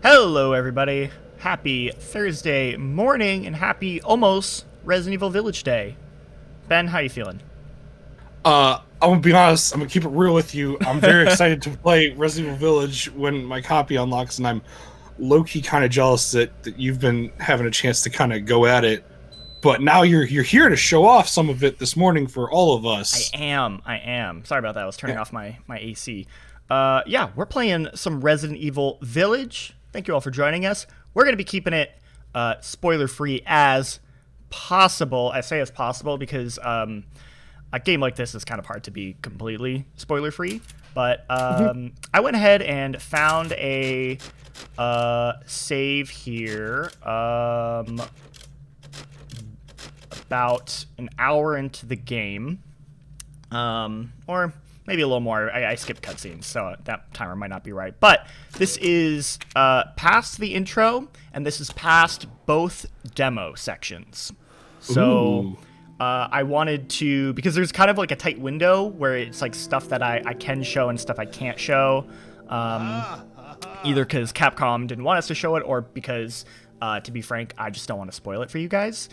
Hello, everybody. Happy Thursday morning and happy almost Resident Evil Village Day. Ben, how you feeling? I'm gonna be honest. I'm gonna keep it real with you. I'm very excited to play Resident Evil Village when my copy unlocks, and I'm low-key kind of jealous that you've been having a chance to kind of go at it. But now you're here to show off some of it this morning for all of us. I am. Sorry about that. I was turning off my AC. Yeah, we're playing some Resident Evil Village. Thank you all for joining us. We're going to be keeping it spoiler-free as possible. I say as possible because a game like this is kind of hard to be completely spoiler-free. But I went ahead and found a save here about an hour into the game. Or maybe a little more. I skipped cutscenes, so that timer might not be right. But this is past the intro, and this is past both demo sections. So I wanted to, because there's kind of like a tight window where it's like stuff that I can show and stuff I can't show. Either because Capcom didn't want us to show it, or because, to be frank, I just don't want to spoil it for you guys.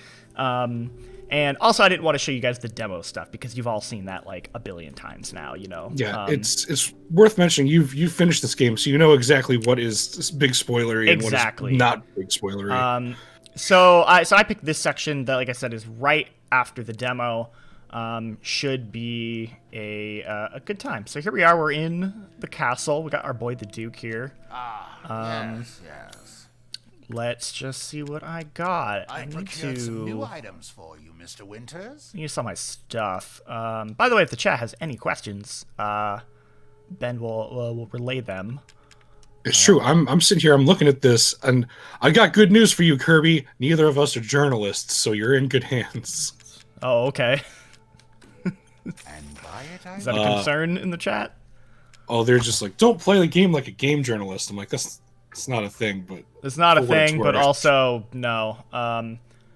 And also, I didn't want to show you guys the demo stuff because you've all seen that like a billion times now, you know. Yeah, it's worth mentioning. You've finished this game, so you know exactly what is big spoilery and what is not big spoilery. So I picked this section that, like I said, is right after the demo. Should be a good time. So here we are. We're in the castle. We got our boy the Duke here. Yes. Let's just see what I got. I procured some new items for you, Mr. Winters. You saw my stuff. By the way, if the chat has any questions, Ben will relay them. It's true. I'm sitting here. I'm looking at this, and I got good news for you, Kirby. Neither of us are journalists, so you're in good hands. Oh, okay. And buy it, Is that a concern in the chat? Oh, they're just like, don't play the game like a game journalist. I'm like, it's not a thing, but it's not a thing, but also no.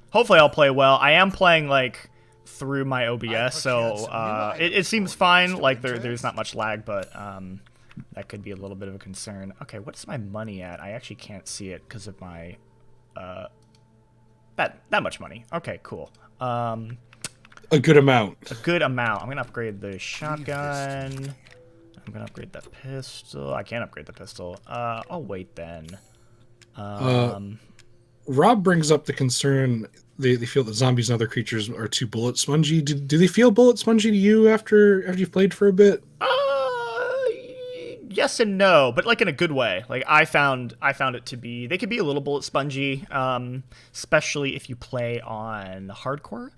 Hopefully I'll play well. I am playing like through my OBS, so it seems fine. Like there's not much lag, but that could be a little bit of a concern. Okay, what's my money at? I actually can't see it because of my that much money. Okay, cool. A good amount. A good amount. I'm gonna upgrade the shotgun. I'm gonna upgrade the pistol. I can't upgrade the pistol. I'll wait then. Rob brings up the concern. They feel that zombies and other creatures are too bullet spongy. Do they feel bullet spongy to you after you've played for a bit? Yes and no, but like in a good way. Like I found it to be, they could be a little bullet spongy, especially if you play on hardcore.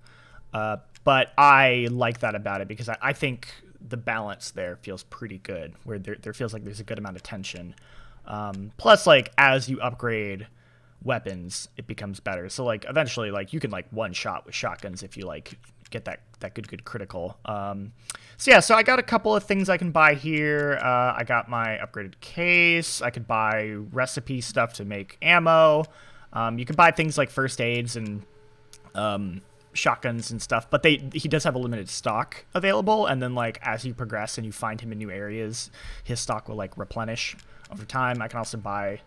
But I like that about it because I think the balance there feels pretty good, where there feels like there's a good amount of tension. Plus, like, as you upgrade weapons, it becomes better. So, like, eventually, like, you can, like, one-shot with shotguns if you, like, get that good critical. So, yeah, so I got a couple of things I can buy here. I got my upgraded case. I could buy recipe stuff to make ammo. You can buy things like first aids and shotguns and stuff, but he does have a limited stock available, and then like as you progress and you find him in new areas, his stock will like replenish over time. I can also buy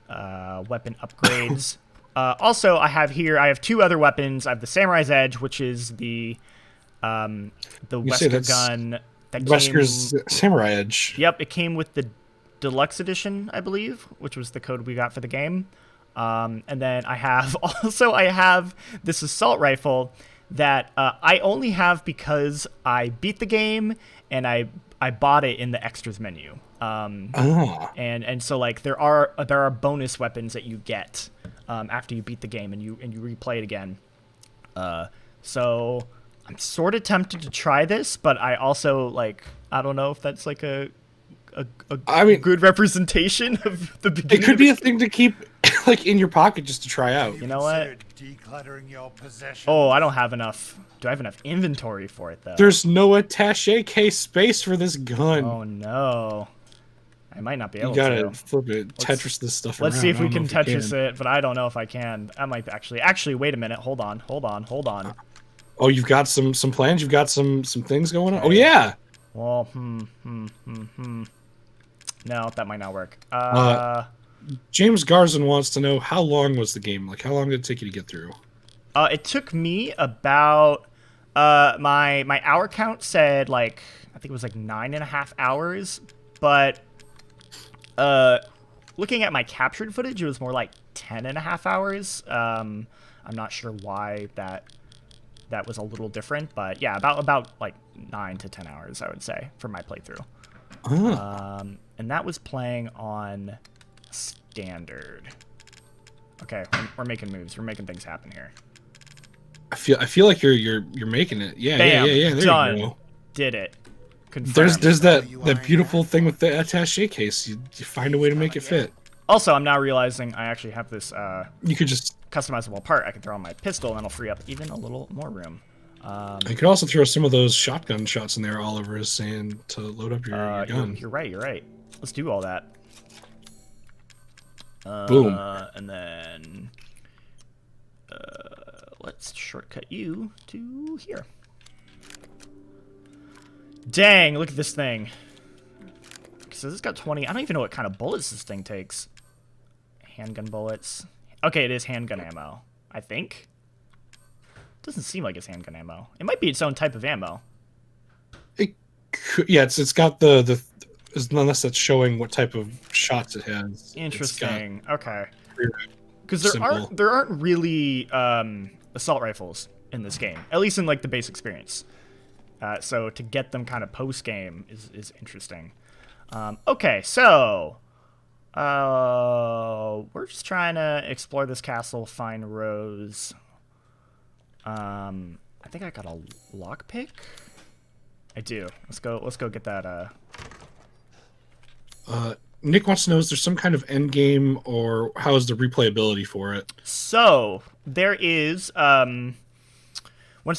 weapon upgrades. Also, I have two other weapons. I have the Samurai's Edge, which is the Wesker gun that Wesker's Samurai Edge. Yep, it came with the deluxe edition, I believe, which was the code we got for the game. And then I have this assault rifle that I only have because I beat the game and I bought it in the extras menu. And so like there are bonus weapons that you get after you beat the game and you replay it again. So I'm sort of tempted to try this, but I also like I don't know if that's like a good representation of the beginning. It could be a thing to keep like in your pocket just to try out. You know what? Decluttering your possessions. Oh, I don't have enough. Do I have enough inventory for it though? There's no attaché case space for this gun. Oh no. I might not be able to. You gotta to. flip it, Tetris this stuff around. Let's see if we can Tetris it, but I don't know if I can. I might actually wait a minute. Hold on. Oh, you've got some plans? You've got some things going on? Oh yeah. Well, No, that might not work. James Garzon wants to know, how long was the game? Like, how long did it take you to get through? It took me about my hour count said like I think it was like 9.5 hours, but looking at my captured footage, it was more like 10.5 hours. I'm not sure why that was a little different, but yeah, about like 9 to 10 hours, I would say, for my playthrough. And that was playing on standard. Okay, we're making moves. We're making things happen here. I feel like you're making it. Yeah, Bam, yeah. There done. you go. Did it. Confirmed. There's that beautiful thing with the attaché case. You find a way to make it fit. Also, I'm now realizing I actually have this You could just customizable part. I can throw on my pistol, and it'll free up even a little more room. you could also throw some of those shotgun shots in there. Oliver is saying to load up your gun. You're right. Let's do all that. Boom. And then let's shortcut you to here. Dang, look at this thing. So this has got 20. I don't even know what kind of bullets this thing takes. Handgun bullets. Okay, it is handgun ammo, I think. Doesn't seem like it's handgun ammo. It might be its own type of ammo. It could, yeah, it's got the unless that's showing what type of shots it has. Interesting. Okay. Because Simple. there aren't really assault rifles in this game, at least in like the base experience. So to get them kind of post game is interesting. Okay, so we're just trying to explore this castle, find Rose. I think I got a lockpick. I do. Let's go get that. Nick wants to know, is there some kind of end game, or how is the replayability for it? So there is. Once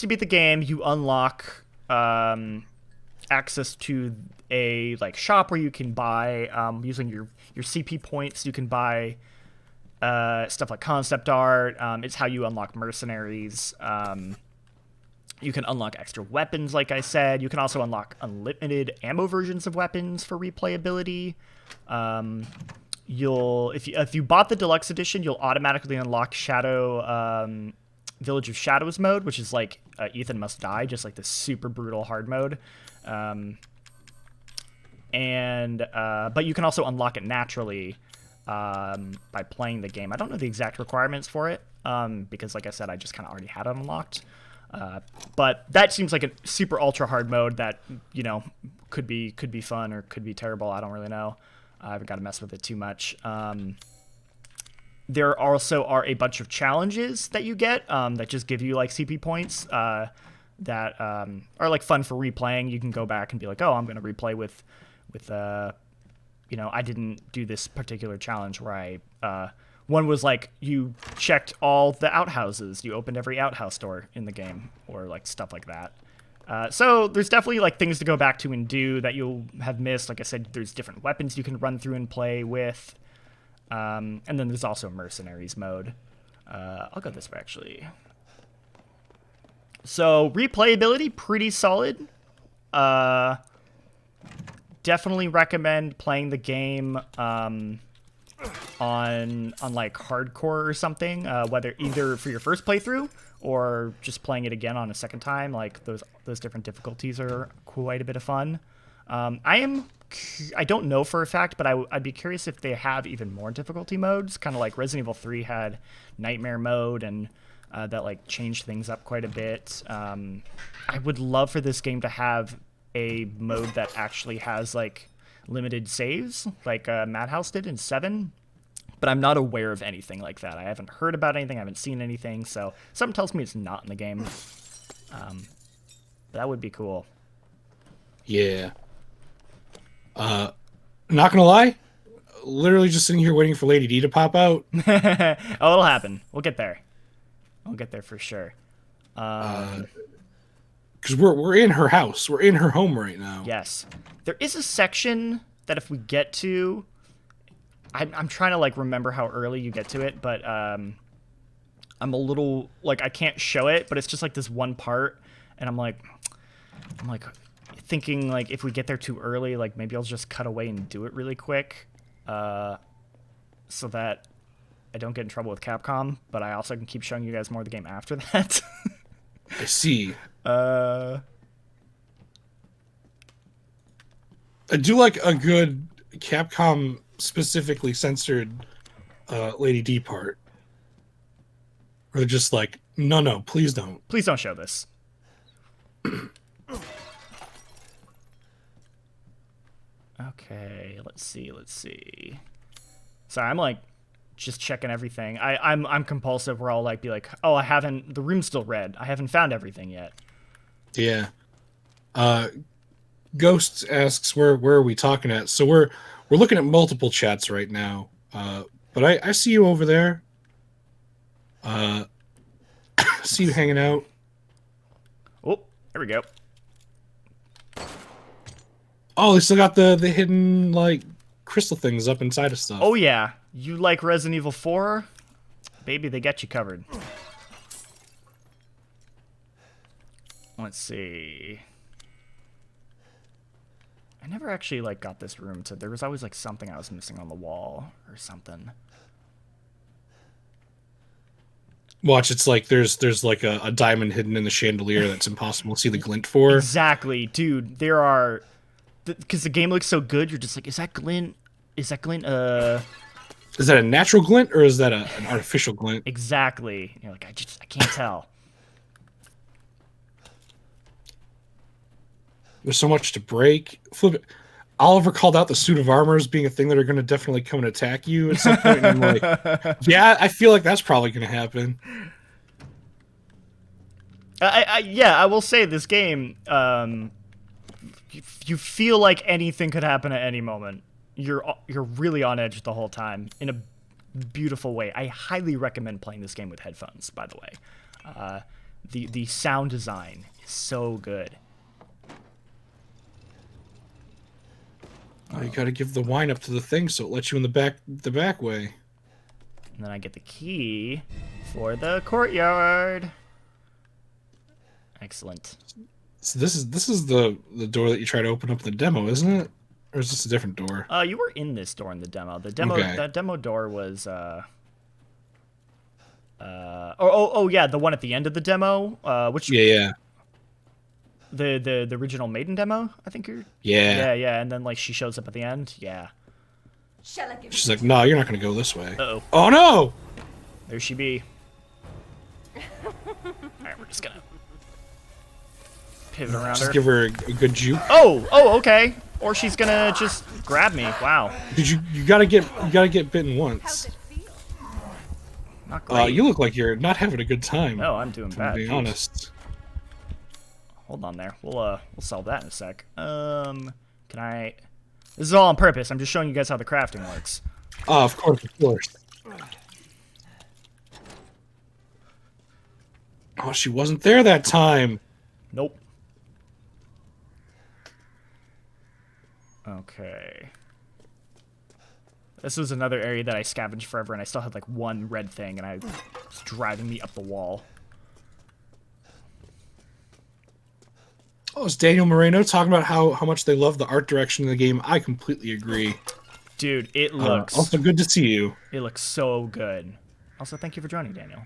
you beat the game, you unlock access to a like shop where you can buy using your CP points. You can buy stuff like concept art. It's how you unlock mercenaries. You can unlock extra weapons, like I said. You can also unlock unlimited ammo versions of weapons for replayability. If you bought the deluxe edition, you'll automatically unlock Village of Shadows mode, which is like Ethan Must Die, just like this super brutal hard mode. But you can also unlock it naturally by playing the game. I don't know the exact requirements for it because, like I said, I just kind of already had it unlocked. But that seems like a super ultra hard mode that, you know, could be fun or could be terrible. I don't really know. I haven't got to mess with it too much. There also are a bunch of challenges that you get that just give you like CP points that are like fun for replaying. You can go back and be like, oh, I'm going to replay with you know, I didn't do this particular challenge where one was like you checked all the outhouses. You opened every outhouse door in the game or like stuff like that. So there's definitely like things to go back to and do that you'll have missed. Like I said, there's different weapons you can run through and play with. And then there's also Mercenaries mode. I'll go this way, actually. So replayability, pretty solid. Definitely recommend playing the game on like hardcore or something, whether either for your first playthrough or just playing it again on a second time. Like those different difficulties are quite a bit of fun. I don't know for a fact, but I'd be curious if they have even more difficulty modes, kind of like Resident Evil 3 had Nightmare mode, and that like changed things up quite a bit. I would love for this game to have a mode that actually has like limited saves, like Madhouse did in 7, but I'm not aware of anything like that. I haven't heard about anything, I haven't seen anything, so something tells me it's not in the game. That would be cool. Yeah. Not gonna lie, literally just sitting here waiting for Lady D to pop out. Oh, it'll happen. We'll get there. We'll get there for sure. Because we're in her house. We're in her home right now. Yes. There is a section that if we get to... I'm trying to, like, remember how early you get to it, but I'm a little... Like, I can't show it, but it's just, like, this one part, and I'm like thinking, like, if we get there too early, like, maybe I'll just cut away and do it really quick. so that I don't get in trouble with Capcom, but I also can keep showing you guys more of the game after that. I see. Uh, I do like a good Capcom specifically censored Lady D part. Where they're just like, no, please don't. please don't show this. Okay, let's see. Sorry, I'm like just checking everything. I'm compulsive where I'll like be like, oh, the room's still red. I haven't found everything yet. Yeah. Ghost asks where are we talking at? So we're looking at multiple chats right now. But I see you over there. See you hanging out. Oh, there we go. Oh, they still got the hidden like crystal things up inside of stuff. Oh yeah, you like Resident Evil 4? Baby, they got you covered. Let's see. I never actually like got this room to. There was always like something I was missing on the wall or something. Watch, it's like there's like a diamond hidden in the chandelier that's impossible to see the glint for. Exactly, dude. There are, because the game looks so good. You're just like, is that glint? Is that glint? Is that a natural glint or is that an artificial glint? Exactly. You're like, I can't tell. There's so much to break. Flip it. Oliver called out the suit of armor as being a thing that are going to definitely come and attack you at some point. And I'm like, yeah, I feel like that's probably going to happen. I will say this game, you feel like anything could happen at any moment. You're really on edge the whole time in a beautiful way. I highly recommend playing this game with headphones, by the way. The sound design is so good. Oh, you got to give the wine up to the thing so it lets you in the back way. And then I get the key for the courtyard. Excellent. So this is the door that you try to open up in the demo, isn't it? Or is this a different door? You were in this door in the demo. The demo Okay. That demo door was yeah, the one at the end of the demo. Which Yeah. the original Maiden demo, I think you're. Yeah. Yeah, and then like she shows up at the end. Yeah. She's like, no, you're not going to go this way. Uh-oh. Oh, no! There she be. Alright, we're just gonna pivot around Just her. give her a good juke. Oh, okay. Or she's gonna just grab me. Wow. Did you gotta get bitten once. Not great. You look like you're not having a good time. No, I'm doing if bad. I'm being Jeez. honest. Hold on there. We'll solve that in a sec. Can I? This is all on purpose. I'm just showing you guys how the crafting works. Oh, of course. Oh, she wasn't there that time. Nope. Okay. This was another area that I scavenged forever, and I still had like one red thing, and it's driving me up the wall. Oh, it's Daniel Moreno talking about how much they love the art direction of the game. I completely agree. Dude, it looks... Also, good to see you. It looks so good. Also, thank you for joining, Daniel.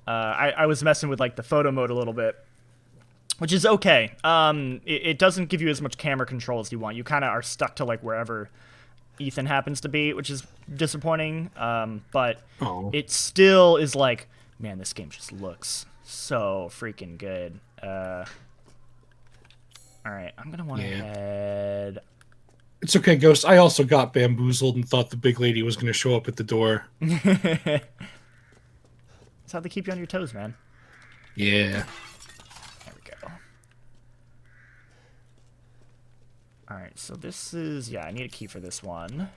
I was messing with like the photo mode a little bit, which is okay. It doesn't give you as much camera control as you want. You kind of are stuck to like wherever Ethan happens to be, which is disappointing. But it still is like, man, this game just looks so freaking good. All right, I'm gonna want to head. It's okay, Ghost. I also got bamboozled and thought the big lady was going to show up at the door. That's how they keep you on your toes, man. Yeah. There we go. Alright, so this is... Yeah, I need a key for this one.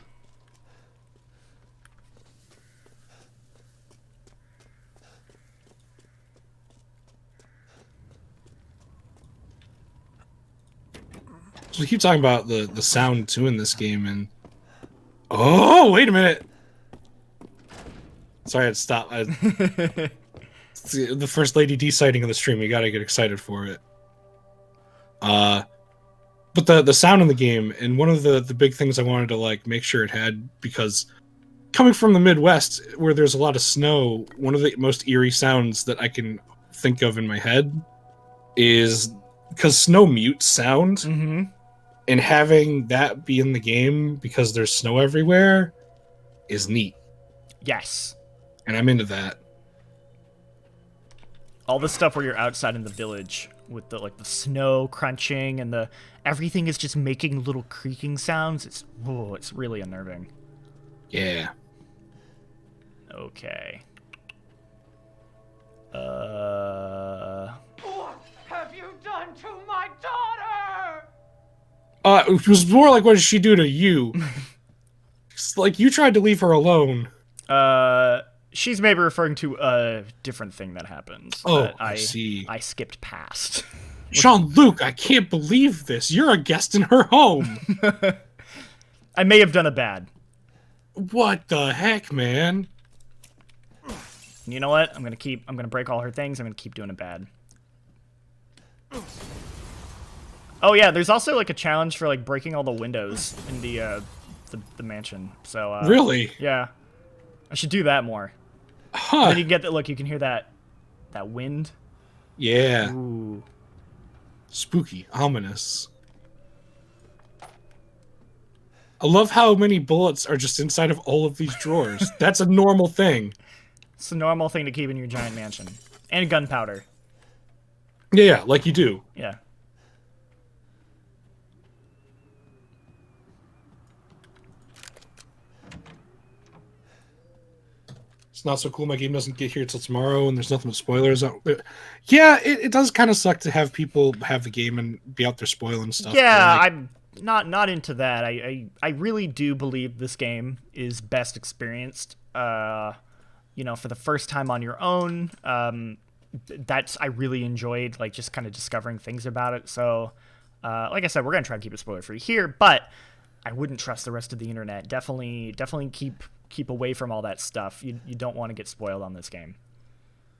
So we keep talking about the sound, too, in this game, and... Oh, wait a minute! Sorry, I had to stop. It's the first Lady D sighting of the stream. You gotta get excited for it. But the sound in the game, and one of the big things I wanted to like make sure it had, because coming from the Midwest where there's a lot of snow, one of the most eerie sounds that I can think of in my head is because snow mutes sound, and having that be in the game because there's snow everywhere is neat. Yes. And I'm into that. All the stuff where you're outside in the village with the the snow crunching and everything is just making little creaking sounds. It's really unnerving. Yeah. Okay. What have you done to my daughter? It was more like, what did she do to you? It's like you tried to leave her alone. She's maybe referring to a different thing that happens. Oh, that I see. I skipped past. Jean-Luc, I can't believe this. You're a guest in her home. I may have done a bad. What the heck, man? You know what? I'm gonna break all her things. I'm gonna keep doing it bad. Oh yeah, there's also like a challenge for like breaking all the windows in the mansion. So Really? Yeah, I should do that more. Huh? Then you get that. Look, you can hear that wind. Yeah. Ooh. Spooky, ominous. I love how many bullets are just inside of all of these drawers. That's a normal thing. It's a normal thing to keep in your giant mansion. And gunpowder. Yeah, like you do. Yeah. It's not so cool my game doesn't get here till tomorrow and there's nothing but spoilers out there. Yeah, it does kind of suck to have people have the game and be out there spoiling stuff. Yeah, like, I'm not into that. I really do believe this game is best experienced you know, for the first time on your own. I really enjoyed like just kind of discovering things about it. So like I said, we're gonna try and keep it spoiler free here, but I wouldn't trust the rest of the internet. Definitely keep away from all that stuff. You don't want to get spoiled on this game.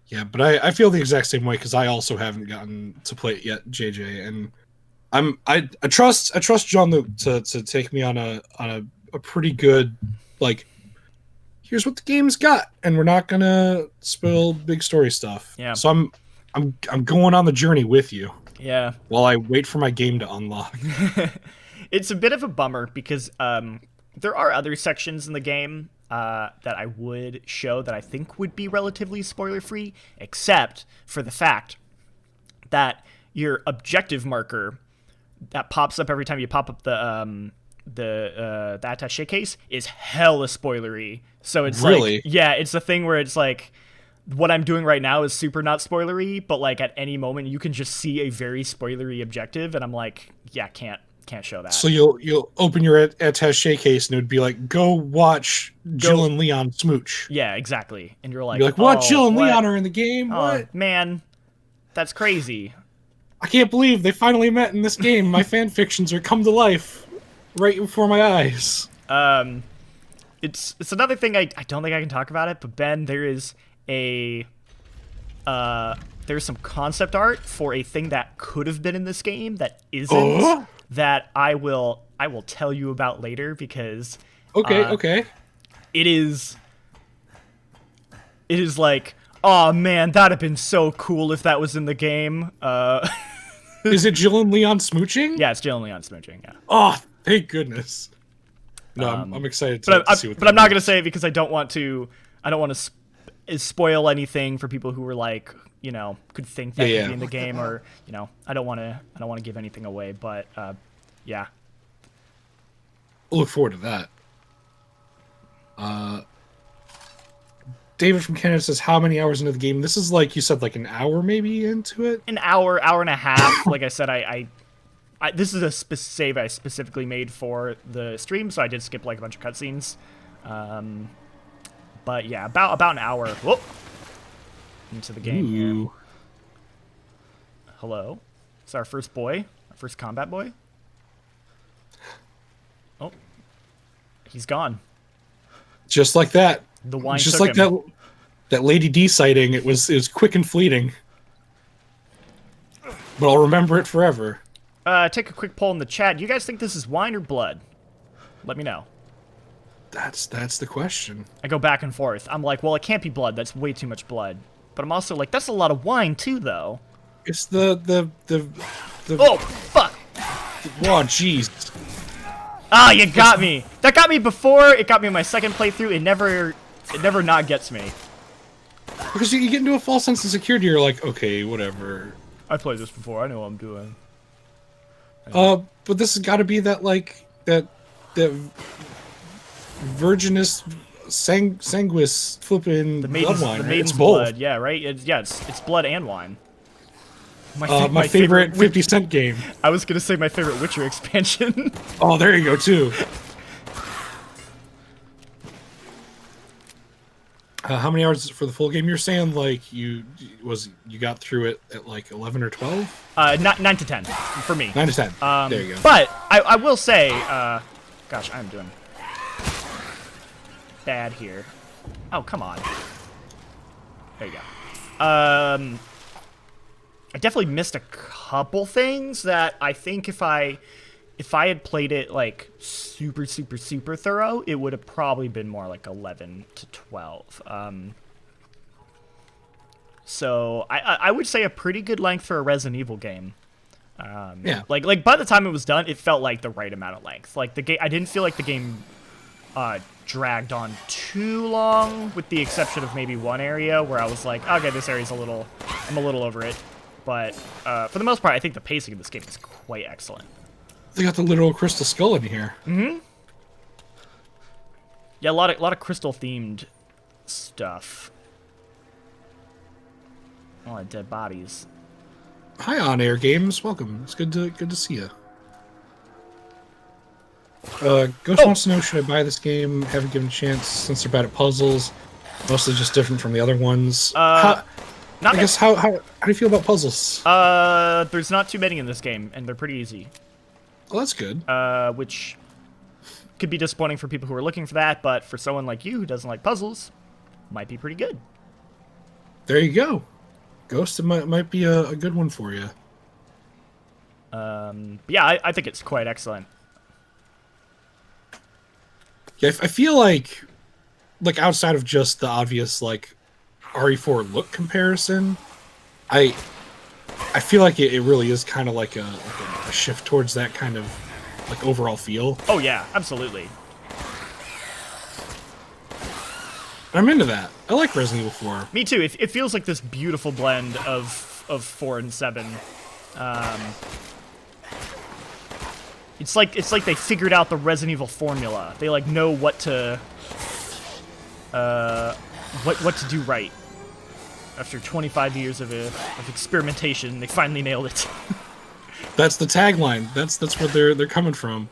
Yeah, but I feel the exact same way because I also haven't gotten to play it yet, JJ, and I trust Jean-Luc to take me on a pretty good, like, here's what the game's got, and we're not gonna spoil big story stuff. Yeah. So I'm going on the journey with you. Yeah. While I wait for my game to unlock. It's a bit of a bummer because there are other sections in the game that I would show that I think would be relatively spoiler-free, except for the fact that your objective marker that pops up every time you pop up the attaché case is hella spoilery. So it's really? like, yeah, it's a thing where it's like, what I'm doing right now is super not spoilery, but like at any moment you can just see a very spoilery objective, and I'm like, yeah, can't show that. So you'll open your attaché case and it would be like, go watch Jill and Leon smooch. Yeah, exactly. And you're like, what? oh, Jill and what? Leon are in the game? Oh, What? Man, that's crazy. I can't believe they finally met in this game. My fan fictions are come to life right before my eyes. It's another thing I don't think I can talk about it, but Ben, there's some concept art for a thing that could have been in this game that isn't. That I will tell you about later because okay. It is like, oh man, that'd have been so cool if that was in the game. Is it Jill and Leon smooching? Yeah, it's Jill and Leon smooching. Yeah. Oh, thank goodness. No, I'm excited to see what. But I'm not gonna say it because I don't want to spoil anything for people who were like, you know, could think that could be in the game, or you know, I don't want to give anything away. But yeah. I'll look forward to that. David from Canada says, how many hours into the game? This is like, you said, like an hour maybe into it? An hour and a half. Like I said, I this is a save I specifically made for the stream, so I did skip like a bunch of cutscenes. But yeah, about an hour into the game here. Hello. It's our first boy. Our first combat boy. Oh. He's gone. Just like that. The wine just took like him. that Lady D sighting. It was quick and fleeting. But I'll remember it forever. take a quick poll in the chat. Do you guys think this is wine or blood? Let me know. That's the question. I go back and forth. I'm like, well, it can't be blood. That's way too much blood. But I'm also like, that's a lot of wine too, though. It's the Oh, fuck! Oh, jeez. Ah, you got me. That got me before. It got me in my second playthrough. It never not gets me. Because you get into a false sense of security. You're like, okay, whatever. I played this before. I know what I'm doing. But this has got to be that that virginous sanguis flipping blood wine. The Right? maiden's It's both. blood. Yeah, right. It's blood and wine. My favorite 50 Cent game. I was gonna say my favorite Witcher expansion. Oh, there you go too. How many hours for the full game? You're saying like you got through it at like 11 or 12? 9 to 10 for me. 9 to 10. There you go. But I will say, gosh, I'm doing bad here. Oh, come on. There you go. I definitely missed a couple things that I think if I had played it like super thorough, it would have probably been more like 11 to 12. So I would say a pretty good length for a Resident Evil game. Yeah. Like by the time it was done, it felt like the right amount of length. Like the game, I didn't feel like the game dragged on too long, with the exception of maybe one area where I was like, okay, this area's I'm a little over it. But for the most part, I think the pacing of this game is quite excellent. They got the literal crystal skull in here. Mm-hmm. Yeah, a lot of crystal themed stuff. A lot of dead bodies. Hi, On Air Games. Welcome. It's good to see you. Ghost wants to know, should I buy this game? Haven't given a chance since they're bad at puzzles. Mostly just different from the other ones. How do you feel about puzzles? There's not too many in this game, and they're pretty easy. Oh, that's good. Which could be disappointing for people who are looking for that, but for someone like you who doesn't like puzzles, might be pretty good. There you go. Ghost might be a good one for you. Yeah, I think it's quite excellent. Yeah, I feel like outside of just the obvious like RE4 look comparison, I feel like it really is kind of like a shift towards that kind of like overall feel. Oh yeah, absolutely. I'm into that. I like Resident Evil 4. Me too. It feels like this beautiful blend of 4 and 7. It's like they figured out the Resident Evil formula. They like know what to do right. After 25 years of experimentation, they finally nailed it. That's the tagline. That's where they're coming from.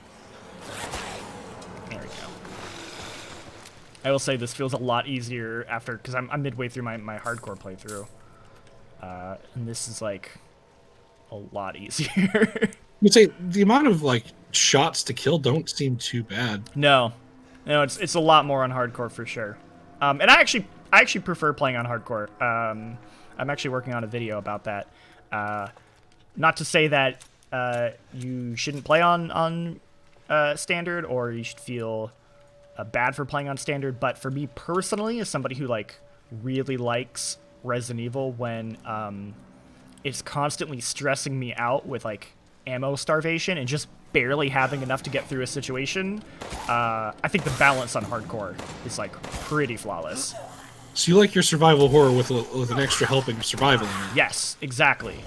There we go. I will say this feels a lot easier because I'm midway through my hardcore playthrough, and this is like a lot easier. You'd say the amount of like shots to kill don't seem too bad. No, it's a lot more on hardcore for sure. And I actually prefer playing on hardcore. I'm actually working on a video about that. Not to say that you shouldn't play on standard, or you should feel bad for playing on standard, but for me personally, as somebody who like really likes Resident Evil, when it's constantly stressing me out with like ammo starvation and just barely having enough to get through a situation, I think the balance on hardcore is like pretty flawless. So you like your survival horror with an extra helping of survival in it? Yes, exactly.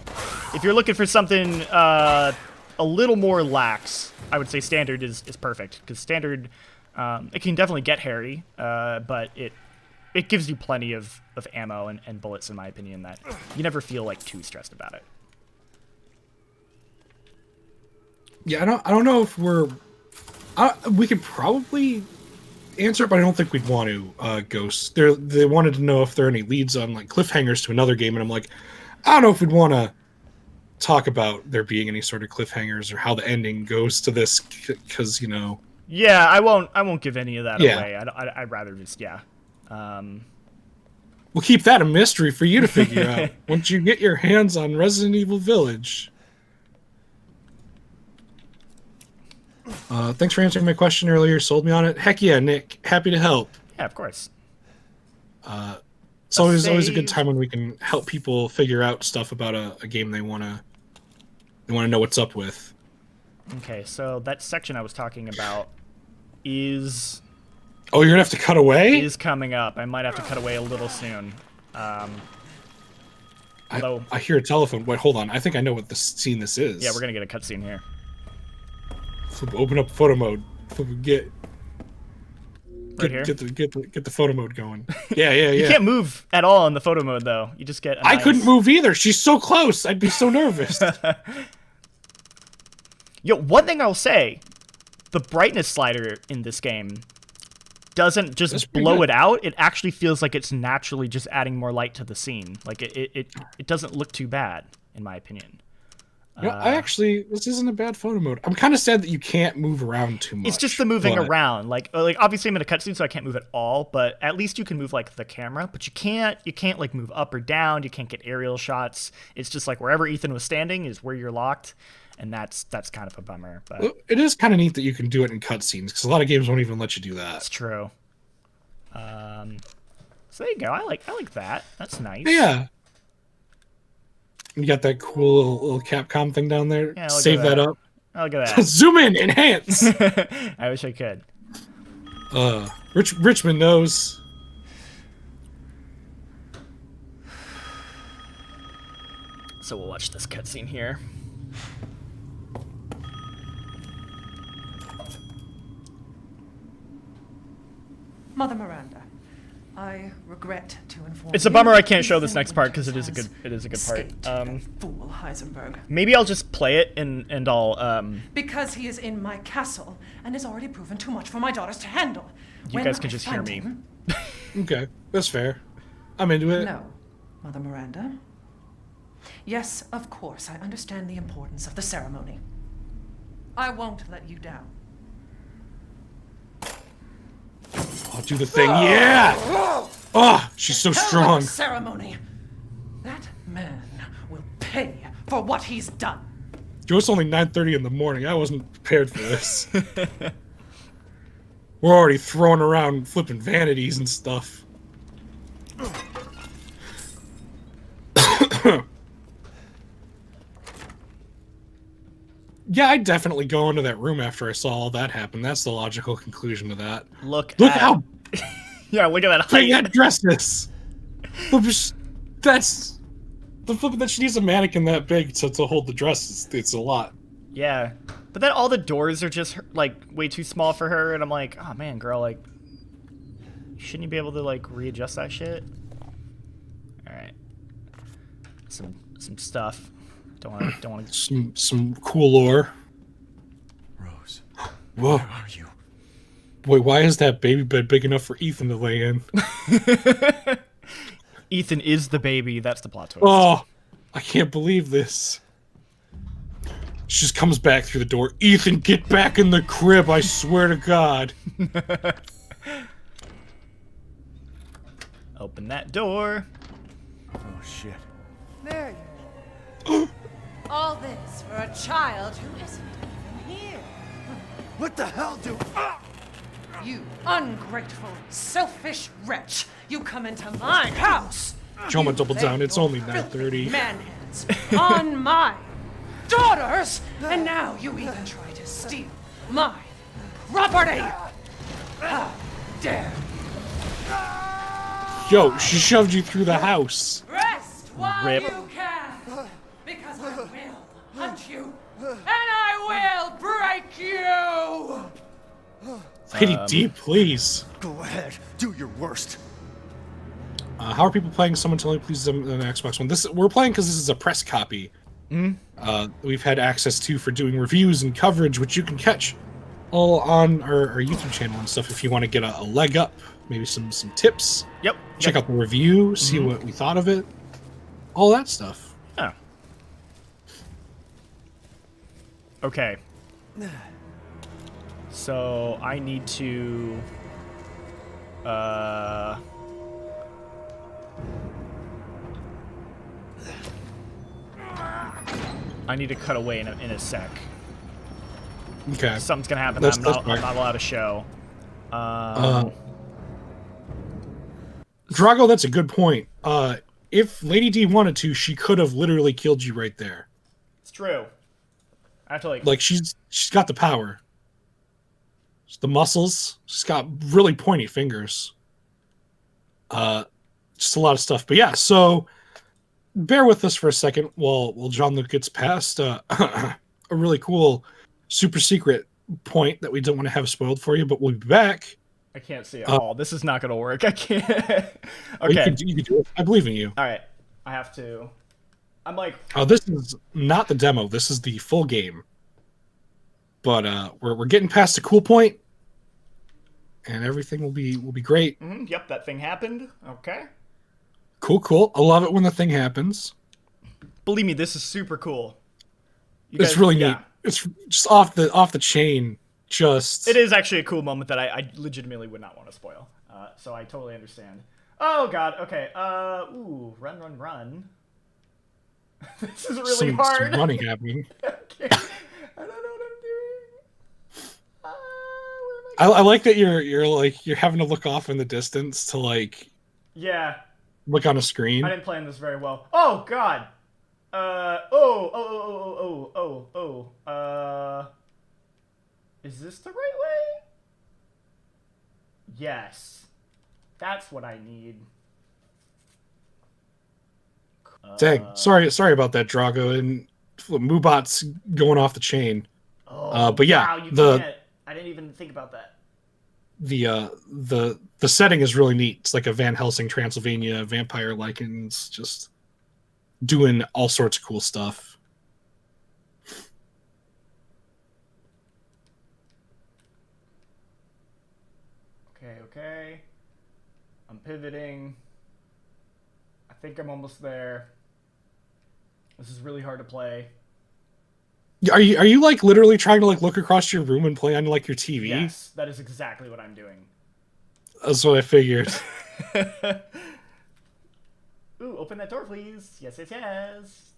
If you're looking for something a little more lax, I would say standard is perfect, because standard, it can definitely get hairy, but it gives you plenty of ammo and bullets, in my opinion, that you never feel like too stressed about it. Yeah, I don't know if we could probably answer it, but I don't think we'd want to. Ghosts. They wanted to know if there are any leads on like cliffhangers to another game, and I'm like, I don't know if we'd want to talk about there being any sort of cliffhangers or how the ending goes to this, because Yeah, I won't give any of that away. I'd rather just We'll keep that a mystery for you to figure out once you get your hands on Resident Evil Village. Thanks for answering my question earlier. Sold me on it. Heck yeah, Nick. Happy to help. Yeah, of course. It's always a good time when we can help people figure out stuff about a game they wanna know what's up with. Okay, so that section I was talking about is Oh, you're gonna have to cut away? is coming up. I might have to cut away a little soon. Although, I hear a telephone. Wait, hold on. I think I know what scene this is. yeah, we're gonna get a cutscene here. Open up photo mode. Get Right here. Get the photo mode going. Yeah, yeah, yeah. You can't move at all in the photo mode, though. You just get. I couldn't move either. She's so close. I'd be so nervous. Yo, one thing I'll say, the brightness slider in this game doesn't just blow it out. It actually feels like it's naturally just adding more light to the scene. Like it doesn't look too bad, in my opinion. Yeah, this isn't a bad photo mode. I'm kind of sad that you can't move around too much. It's just the moving around. Like obviously I'm in a cutscene, so I can't move at all. But at least you can move like the camera. But you can't like move up or down. You can't get aerial shots. It's just like wherever Ethan was standing is where you're locked, and that's kind of a bummer. But well, it is kind of neat that you can do it in cutscenes because a lot of games won't even let you do that. That's true. So there you go. I like that. That's nice. Yeah. You got that cool little Capcom thing down there. Yeah, save that up. Oh, look at that. Zoom in, enhance. I wish I could. Richmond knows. So we'll watch this cutscene here. Mother Miranda, I regret to inform It's a bummer I can't show this next part because it is a good part. Fool Heisenberg. Maybe I'll just play it and I'll Because he is in my castle and has already proven too much for my daughters to handle. You guys can just hear me. Okay, that's fair. I'm into it. No, Mother Miranda. Yes, of course, I understand the importance of the ceremony. I won't let you down. I'll do the thing. Yeah! Oh, she's so strong. Ceremony. That man will pay for what he's done. Joe, it's only 9:30 in the morning. I wasn't prepared for this. We're already throwing around flipping vanities and stuff. Yeah, I'd definitely go into that room after I saw all that happen. That's the logical conclusion to that. look how yeah, look at that big height. that dress is. That's the flip that she needs a mannequin that big to hold the dress. It's a lot. Yeah, but then all the doors are just like way too small for her, and I'm like, oh man, girl, like, shouldn't you be able to like readjust that shit? All right, some stuff. Don't want to. Some cool lore. Rose, Whoa. where are you? Wait, why is that baby bed big enough for Ethan to lay in? Ethan is the baby. That's the plot twist. Oh, I can't believe this. She just comes back through the door. Ethan, get back in the crib, I swear to God. Open that door. Oh, shit. There you are. All this for a child who isn't even here. What the hell do... You ungrateful, selfish wretch! You come into my house! Joma, double lay down. It's your only filthy 9:30. man hands on my daughters, and now you even try to steal my property! How dare Yo, she shoved you through the house. rest while Rip. you can! Because I will hunt you, and I will break you! Lady D, please. Go ahead, do your worst. How are people playing? Someone tell me, please, on the Xbox One. We're playing because this is a press copy. We've had access to for doing reviews and coverage, which you can catch all on our YouTube channel and stuff if you want to get a leg up, maybe some tips. Yep. Check out the review, see what we thought of it, all that stuff. Oh. Okay. So I need to I need to cut away in a sec. Okay. Something's gonna happen. That's I'm fine. not allowed to show. Drago, that's a good point. If Lady D wanted to, she could have literally killed you right there. It's true. I have to Like she's got the power. The muscles. She's got really pointy fingers. Just a lot of stuff. But yeah, so bear with us for a second while Jean-Luc gets past a really cool super secret point that we don't want to have spoiled for you, but we'll be back. I can't see it all. This is not going to work. I can't. Okay. Well, you can do it. I believe in you. All right. I have to. I'm like. Oh, this is not the demo. This is the full game. But we're getting past a cool point, and everything will be great. Yep, that thing happened. Okay. Cool. I love it when the thing happens. Believe me, this is super cool. It's really neat. It's just off the chain. Just. It is actually a cool moment that I legitimately would not want to spoil. So I totally understand. Oh God. Okay. Run. This is really hard. Some running happening. Okay. I don't know what I'm doing. I like that you're having to look off in the distance to like. Yeah. Look on a screen. I didn't plan this very well. Oh God. Is this the right way? Yes. That's what I need. Dang. Sorry about that, Drago, and Moobot's going off the chain. But yeah, wow, I didn't even think about that. The setting is really neat. It's like a Van Helsing, Transylvania, vampire lichens, just doing all sorts of cool stuff. Okay. I'm pivoting. I think I'm almost there. This is really hard to play. Are you like literally trying to like look across your room and play on like your TV? Yes, that is exactly what I'm doing. That's what I figured. Ooh, open that door, please. Yes.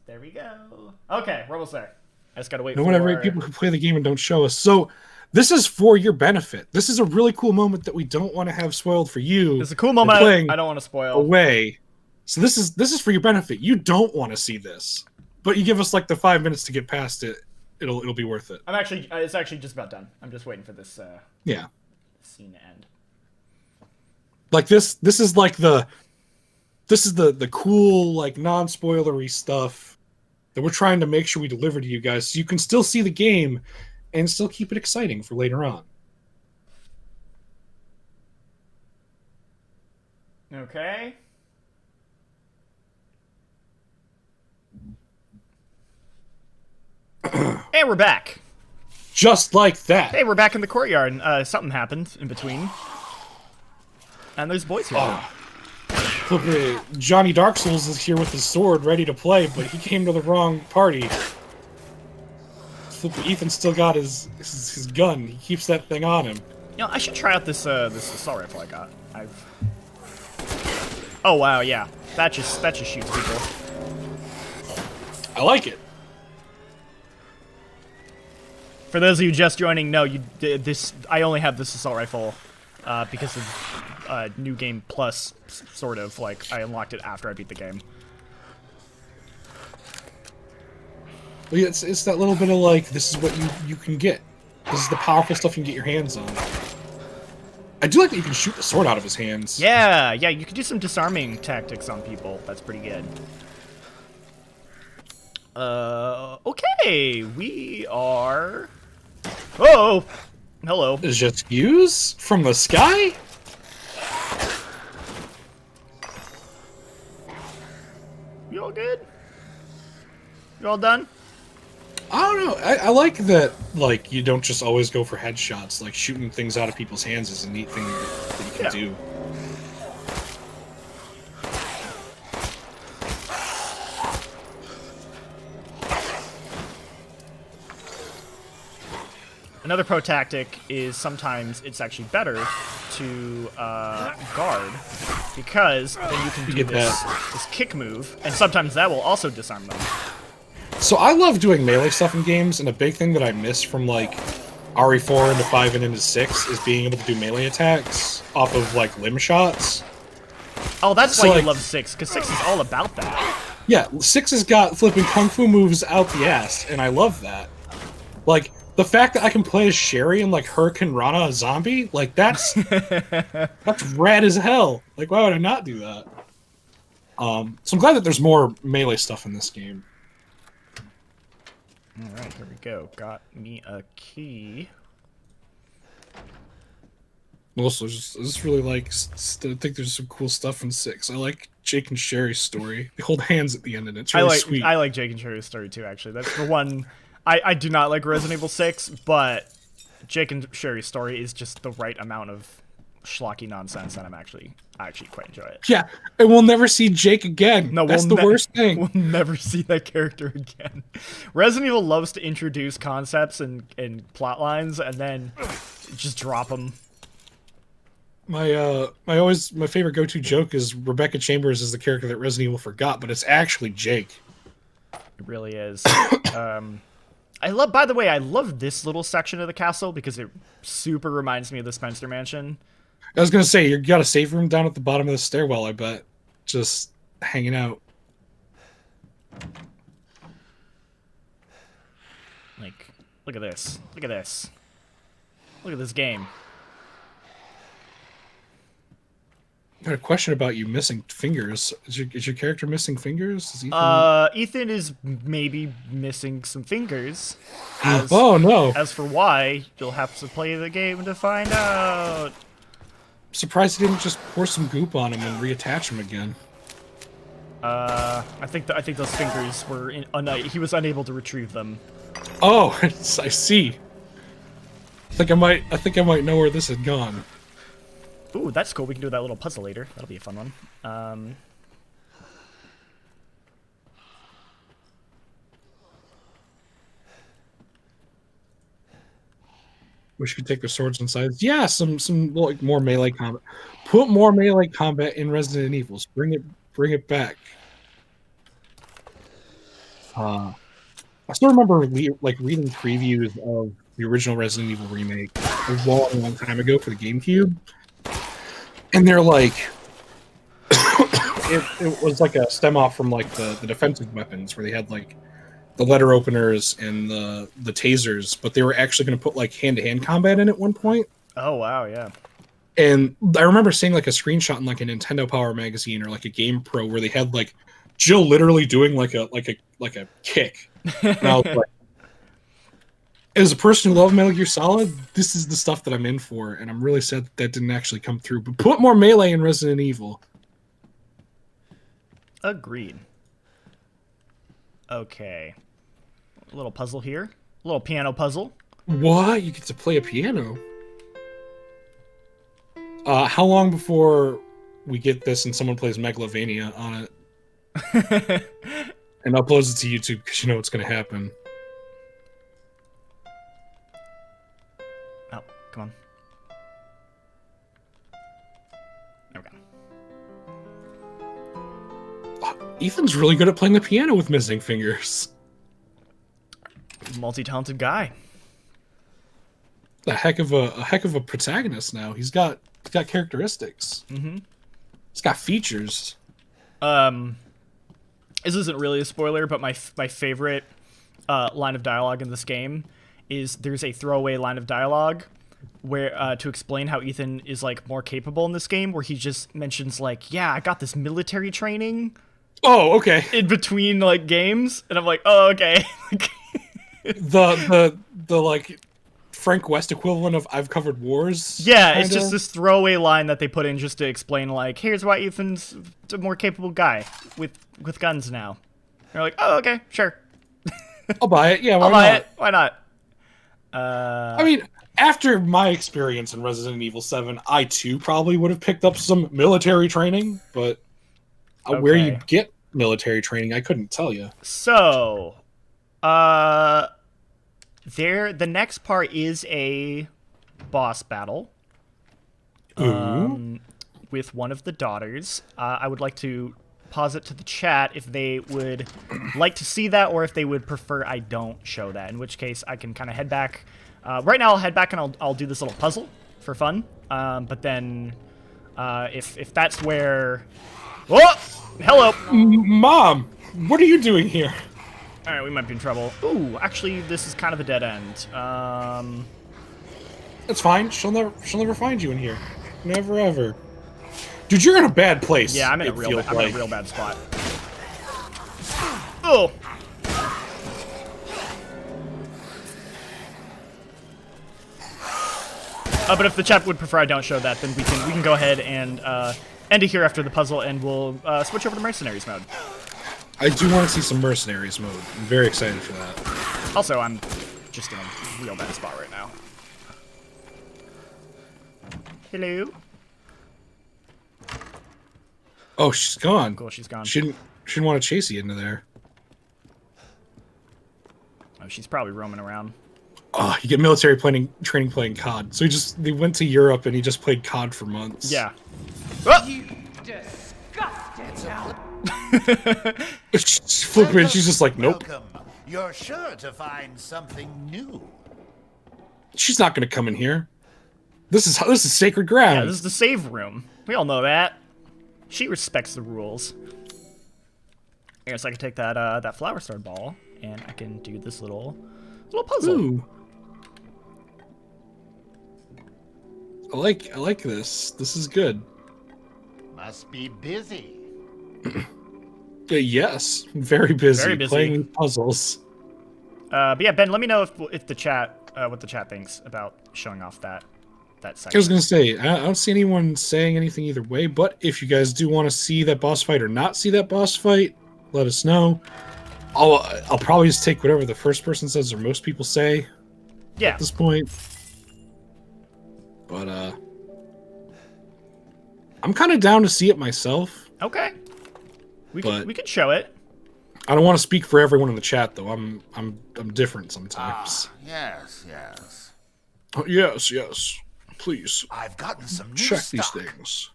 There we go. Okay, we're almost there. I just gotta wait. No one ever people who play the game and don't show us. So this is for your benefit. This is a really cool moment that we don't want to have spoiled for you. It's a cool moment. I don't want to spoil. Away. So this is for your benefit. You don't want to see this, but you give us like the 5 minutes to get past it. It'll be worth it. It's actually just about done. I'm just waiting for this. Scene to end. Like this is like the cool like non-spoilery stuff that we're trying to make sure we deliver to you guys, so you can still see the game and still keep it exciting for later on. Okay. And we're back. Just like that. Hey, we're back in the courtyard. Something happened in between. And there's boys here. Johnny Dark Souls is here with his sword ready to play, but he came to the wrong party. Ethan's still got his gun. He keeps that thing on him. You know, I should try out this assault rifle I got. Oh wow, yeah. That just shoots people. I like it. For those of you just joining, no, I only have this assault rifle because of New Game Plus, sort of. Like, I unlocked it after I beat the game. Well, yeah, it's that little bit of, like, this is what you can get. This is the powerful stuff you can get your hands on. I do like that you can shoot the sword out of his hands. Yeah, you can do some disarming tactics on people. That's pretty good. Okay, we are... Oh! Hello. Jet skis from the sky? You all good? You all done? I don't know. I like that, like, you don't just always go for headshots. Like, shooting things out of people's hands is a neat thing that you can do. Another pro tactic is sometimes it's actually better to guard, because then you can do this kick move, and sometimes that will also disarm them. So I love doing melee stuff in games, and a big thing that I miss from, like, RE4 into 5 and into 6 is being able to do melee attacks off of like limb shots. Oh, that's So, why like- you love 6, because 6 is all about that. Yeah, 6 has got flipping kung fu moves out the ass, and I love that. Like, the fact that I can play as Sherry and like Hurricane Rana a zombie, like that's rad as hell. Like, why would I not do that? So I'm glad that there's more melee stuff in this game. Alright, here we go. Got me a key. Also, I just really like. I think there's some cool stuff in 6. I like Jake and Sherry's story. They hold hands at the end, and it's really sweet. I like Jake and Sherry's story too, actually. That's the one. I do not like Resident Evil 6, but Jake and Sherry's story is just the right amount of schlocky nonsense, and I actually quite enjoy it. Yeah, and we'll never see Jake again. No, that's the worst thing. We'll never see that character again. Resident Evil loves to introduce concepts and plot lines, and then just drop them. My favorite go-to joke is Rebecca Chambers is the character that Resident Evil forgot, but it's actually Jake. It really is. By the way, I love this little section of the castle because it super reminds me of the Spencer Mansion. I was gonna say you got a safe room down at the bottom of the stairwell. I bet, just hanging out. Like, look at this. Look at this. Look at this game. I got a question about you missing fingers. Is your character missing fingers? Is Ethan... Ethan is maybe missing some fingers. Oh no! As for why, you'll have to play the game to find out. Surprised he didn't just pour some goop on him and reattach him again. I think those fingers were he was unable to retrieve them. Oh, I see. I think I might know where this had gone. Ooh, that's cool. We can do that little puzzle later. That'll be a fun one. Wish you could take their swords inside. Yeah, some like more melee combat. Put more melee combat in Resident Evils. Bring it back. I still remember reading previews of the original Resident Evil remake a long time ago for the GameCube, and they're like, it was like a stem off from like the defensive weapons where they had like the letter openers and the tasers, but they were actually going to put like hand-to-hand combat in at one point. Oh wow, yeah. And I remember seeing like a screenshot in like a Nintendo Power magazine or like a Game Pro where they had like Jill literally doing like a kick. And I was like, as a person who loved Metal Gear Solid, this is the stuff that I'm in for, and I'm really sad that didn't actually come through. But put more melee in Resident Evil. Agreed. Okay. A little puzzle here. A little piano puzzle. What? You get to play a piano? How long before we get this and someone plays Megalovania on it? And uploads it to YouTube because you know what's going to happen. Oh, come on. There we go. Ethan's really good at playing the piano with missing fingers. Multi-talented guy. A heck of a protagonist now. He's got characteristics. Mm-hmm. He's got features. This isn't really a spoiler, but my favorite line of dialogue in this game is there's a throwaway line of dialogue where to explain how Ethan is like more capable in this game, where he just mentions like, yeah, I got this military training. Oh, okay. In between like games, and I'm like, oh, okay. the like Frank West equivalent of "I've covered wars." Yeah, kinda. It's just this throwaway line that they put in just to explain like, here's why Ethan's a more capable guy with guns now. And you're like, oh, okay, sure. I'll buy it. Yeah, I'll buy it. Why not? I mean, after my experience in Resident Evil 7, I too probably would have picked up some military training, but where you get military training, I couldn't tell you. So, the next part is a boss battle. With one of the daughters. I would like to pause it to the chat if they would like to see that, or if they would prefer I don't show that, in which case I can kind of head back Right now, I'll head back and I'll do this little puzzle for fun. But then, if that's where... Oh! Hello! Mom, what are you doing here? Alright, we might be in trouble. Ooh, actually, this is kind of a dead end. That's fine. She'll never find you in here. Never ever. Dude, you're in a bad place. Yeah, I'm in a real bad spot. Oh! But if the chat would prefer I don't show that, then we can go ahead and end it here after the puzzle, and we'll switch over to Mercenaries mode. I do want to see some Mercenaries mode. I'm very excited for that. Also, I'm just in a real bad spot right now. Hello? Oh, she's gone. Cool, she's gone. She didn't want to chase you into there. Oh, she's probably roaming around. Oh, you get military training playing COD. So they went to Europe and he just played COD for months. Yeah. Oh! You disgusting now. She's flipping. She's just like, nope. Welcome. You're sure to find something new. She's not going to come in here. This is sacred ground. Yeah, this is the save room. We all know that. She respects the rules. I guess I can take that flower star ball and I can do this little puzzle. Ooh. I like this. This is good. Must be busy. Yes, very busy. Very busy. Playing puzzles. But yeah, Ben, let me know if the chat what the chat thinks about showing off that section. I was gonna say I don't see anyone saying anything either way. But if you guys do want to see that boss fight or not see that boss fight, let us know. I'll probably just take whatever the first person says or most people say. Yeah. At this point. But I'm kind of down to see it myself. Okay. We could show it. I don't want to speak for everyone in the chat though. I'm different sometimes. Yes, yes. Oh, yes. Please I've gotten some new check stock. these things.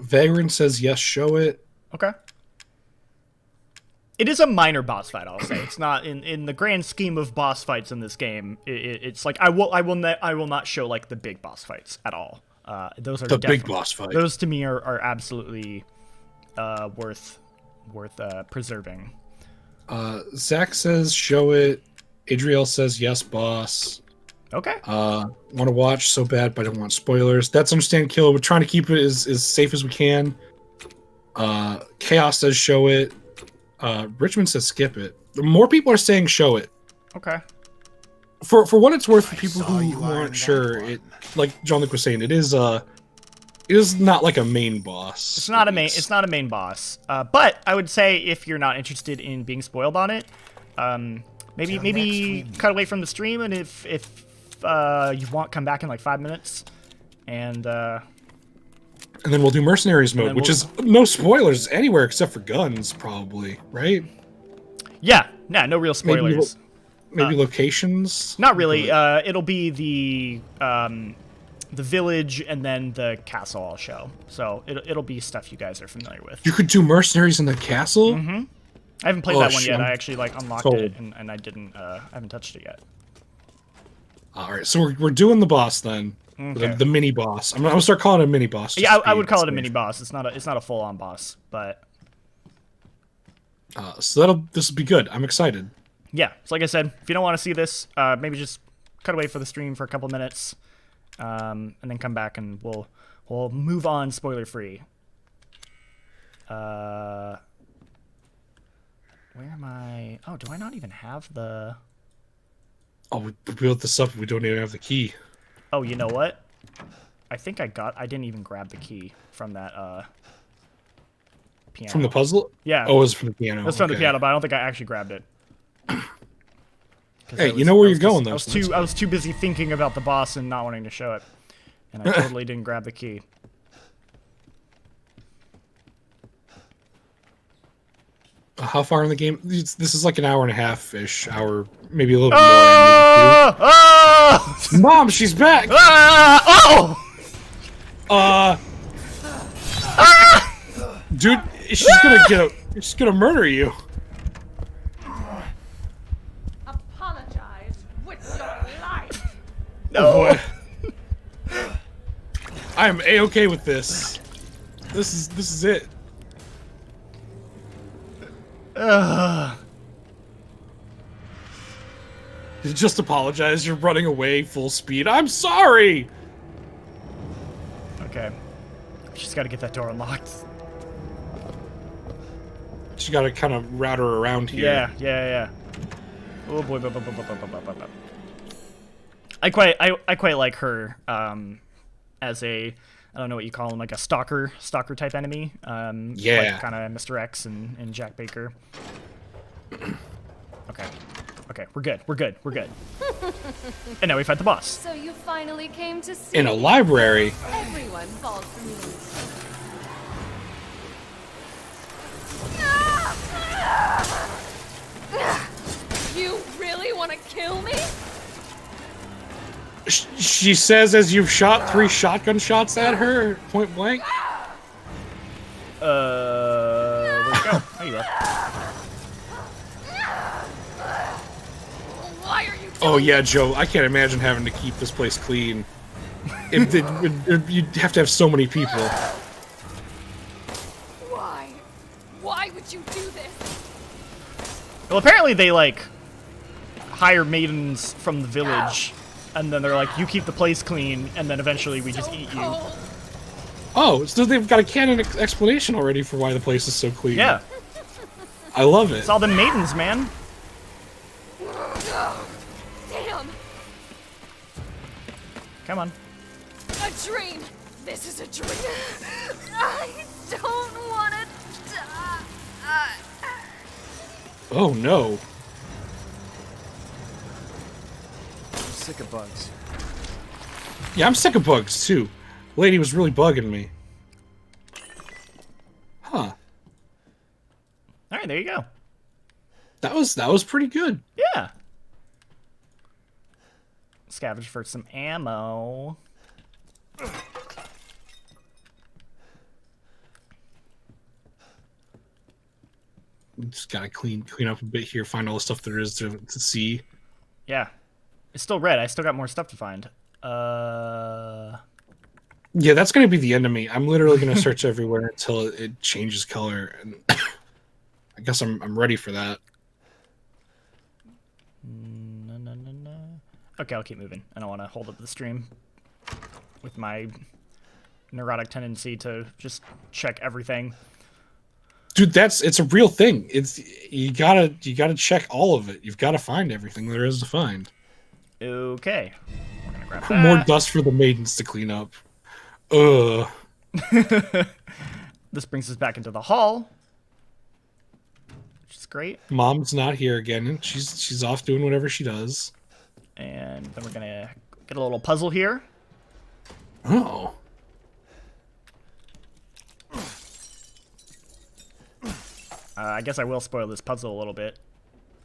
Vagrant says yes, show it. Okay. It is a minor boss fight, I'll say. It's not in the grand scheme of boss fights in this game. It's like I will not show like the big boss fights at all. Those are The big boss fight. Those to me are absolutely worth preserving. Zach says show it. Adriel says yes, boss. Okay. Want to watch so bad, but I don't want spoilers. That's understand, Killer. We're trying to keep it as safe as we can. Chaos says show it. Richmond says skip it. More people are saying show it. Okay. For what it's worth, for people saw you who iron aren't that sure, one. it like Jean-Luc was saying, it is not like a main boss. It's not a main. It's not a main boss. But I would say if you're not interested in being spoiled on it, maybe cut away from the stream, and if you want, come back in like 5 minutes, and then we'll do Mercenaries mode, which is no spoilers anywhere except for guns, probably, right? yeah, no real spoilers. Maybe locations. Not really. It'll be the village and then the castle I'll show. So it'll be stuff you guys are familiar with. You could do Mercenaries in the castle. Mm-hmm. I haven't played that one yet. I actually like unlocked it and I didn't. I haven't touched it yet. All right, so we're doing the boss then. Okay. The mini boss. I'm gonna start calling it a mini boss. Yeah, I would call it a mini boss. It's not a full on boss, but. So this will be good. I'm excited. Yeah, so like I said, if you don't want to see this, maybe just cut away for the stream for a couple minutes, and then come back and we'll move on spoiler free. Where am I? Oh, do I not even have the? Oh, we built this up. We don't even have the key. Oh, you know what? I think I didn't even grab the key from that piano. From the puzzle? Yeah. Oh, it was from the piano. It was from the piano, but I don't think I actually grabbed it. Hey, you know where you're going, though. I was too busy thinking about the boss and not wanting to show it, and I totally didn't grab the key. How far in the game? This is like an hour and a half-ish. Hour, maybe a little bit Oh! Oh! more. Mom, she's back! Oh! Dude, she's gonna murder you. Apologize with Oh, boy. I am A-okay with this. This is it. Just apologize. You're running away full speed. I'm sorry. Okay. She's got to get that door unlocked. Just got to kind of route her around here. Yeah. Oh boy. I quite like her as a, I don't know what you call him, like a stalker type enemy. Yeah. Like kind of Mr. X and Jack Baker. Okay, we're good. And now we fight the boss. So you finally came to see In a me. library. Everyone falls for me. You really want to kill me? She says as you've shot 3 shotgun shots at her, point blank. Where'd it go? There you are. Why are you Oh yeah, Joe, I can't imagine having to keep this place clean. You'd have to have so many people. Why? Why would you do this? Well, apparently they like hire maidens from the village, and then they're like, you keep the place clean, and then eventually we just eat you. Cold. Oh, so they've got a canon explanation already for why the place is so clean. Yeah, I love it. it's all the maidens, man. Damn. Come on. A dream. This is a dream. I don't want to die. Oh no. I'm sick of bugs. Yeah, I'm sick of bugs too. Lady was really bugging me. Huh. All right, there you go. That was pretty good. Yeah. Scavenge for some ammo. Just gotta clean up a bit here, find all the stuff there is to see. Yeah. It's still red. I still got more stuff to find. Yeah, that's gonna be the end of me. I'm literally gonna search everywhere until it changes color, and I guess I'm ready for that. No. Okay, I'll keep moving. I don't want to hold up the stream with my neurotic tendency to just check everything. Dude, it's a real thing. It's you gotta check all of it. You've got to find everything there is to find. Okay. We're gonna grab More that. dust for the maidens to clean up. Ugh. This brings us back into the hall, which is great. Mom's not here again. She's off doing whatever she does. And then we're gonna get a little puzzle here. Oh. I guess I will spoil this puzzle a little bit,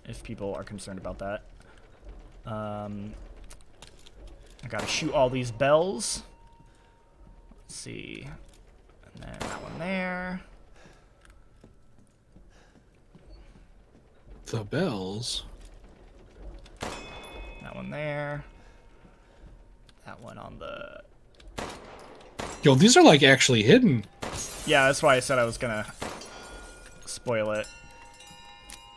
if people are concerned about that. I gotta shoot all these bells. Let's see. And then that one there. The bells. That one there. That one on the... Yo, these are like actually hidden. Yeah, that's why I said I was gonna spoil it.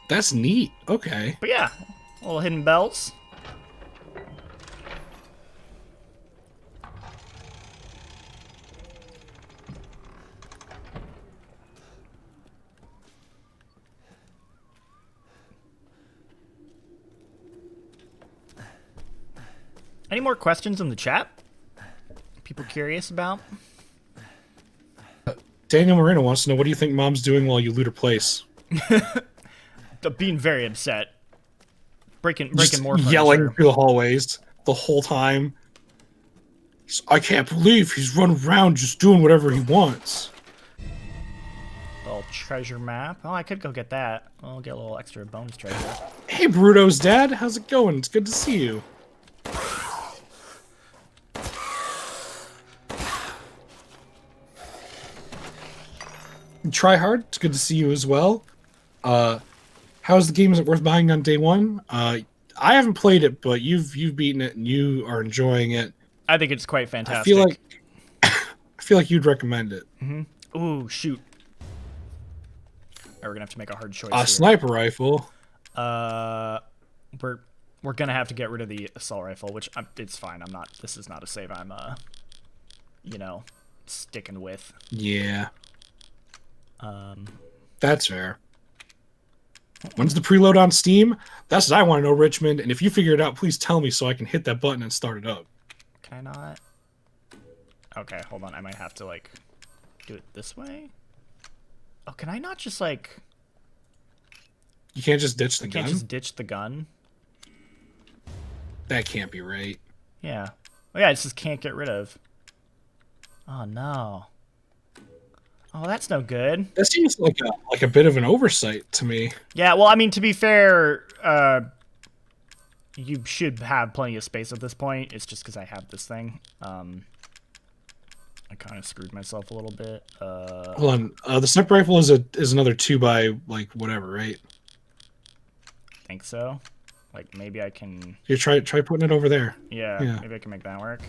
That's neat. Okay. But yeah, little hidden bells. Any more questions in the chat? People curious about? Daniel Moreno wants to know, what do you think Mom's doing while you loot her place? Being very upset. Breaking Just more yelling furniture. through the hallways the whole time. I can't believe he's running around just doing whatever he wants. Little treasure map. Oh, I could go get that. I'll get a little extra bonus treasure. Hey, Bruto's dad. How's it going? It's good to see you. Try hard. It's good to see you as well. How's the game? Is it worth buying on day one? I haven't played it, but you've beaten it and you are enjoying it. I think it's quite fantastic. I feel like you'd recommend it. Mm-hmm. Ooh, shoot. We're gonna have to make a hard choice. A sniper rifle. We're gonna have to get rid of the assault rifle, which it's fine. I'm not. This is not a save. I'm you know, sticking with. Yeah. That's fair. When's the preload on Steam? That's what I want to know, Richmond. And if you figure it out, please tell me so I can hit that button and start it up. Can I not? Okay, hold on. I might have to, like, do it this way? Oh, can I not just, like... You can't just ditch the gun? Can't just ditch the gun? That can't be right. Yeah. Oh, yeah, it just can't get rid of. Oh, no. Oh, that's no good. That seems like a bit of an oversight to me. Yeah, well, I mean, to be fair, you should have plenty of space at this point. It's just because I have this thing. I kind of screwed myself a little bit. Hold on. The sniper rifle is another 2 by like whatever, right? I think so. Like maybe I can. You try putting it over there. Yeah, maybe I can make that work.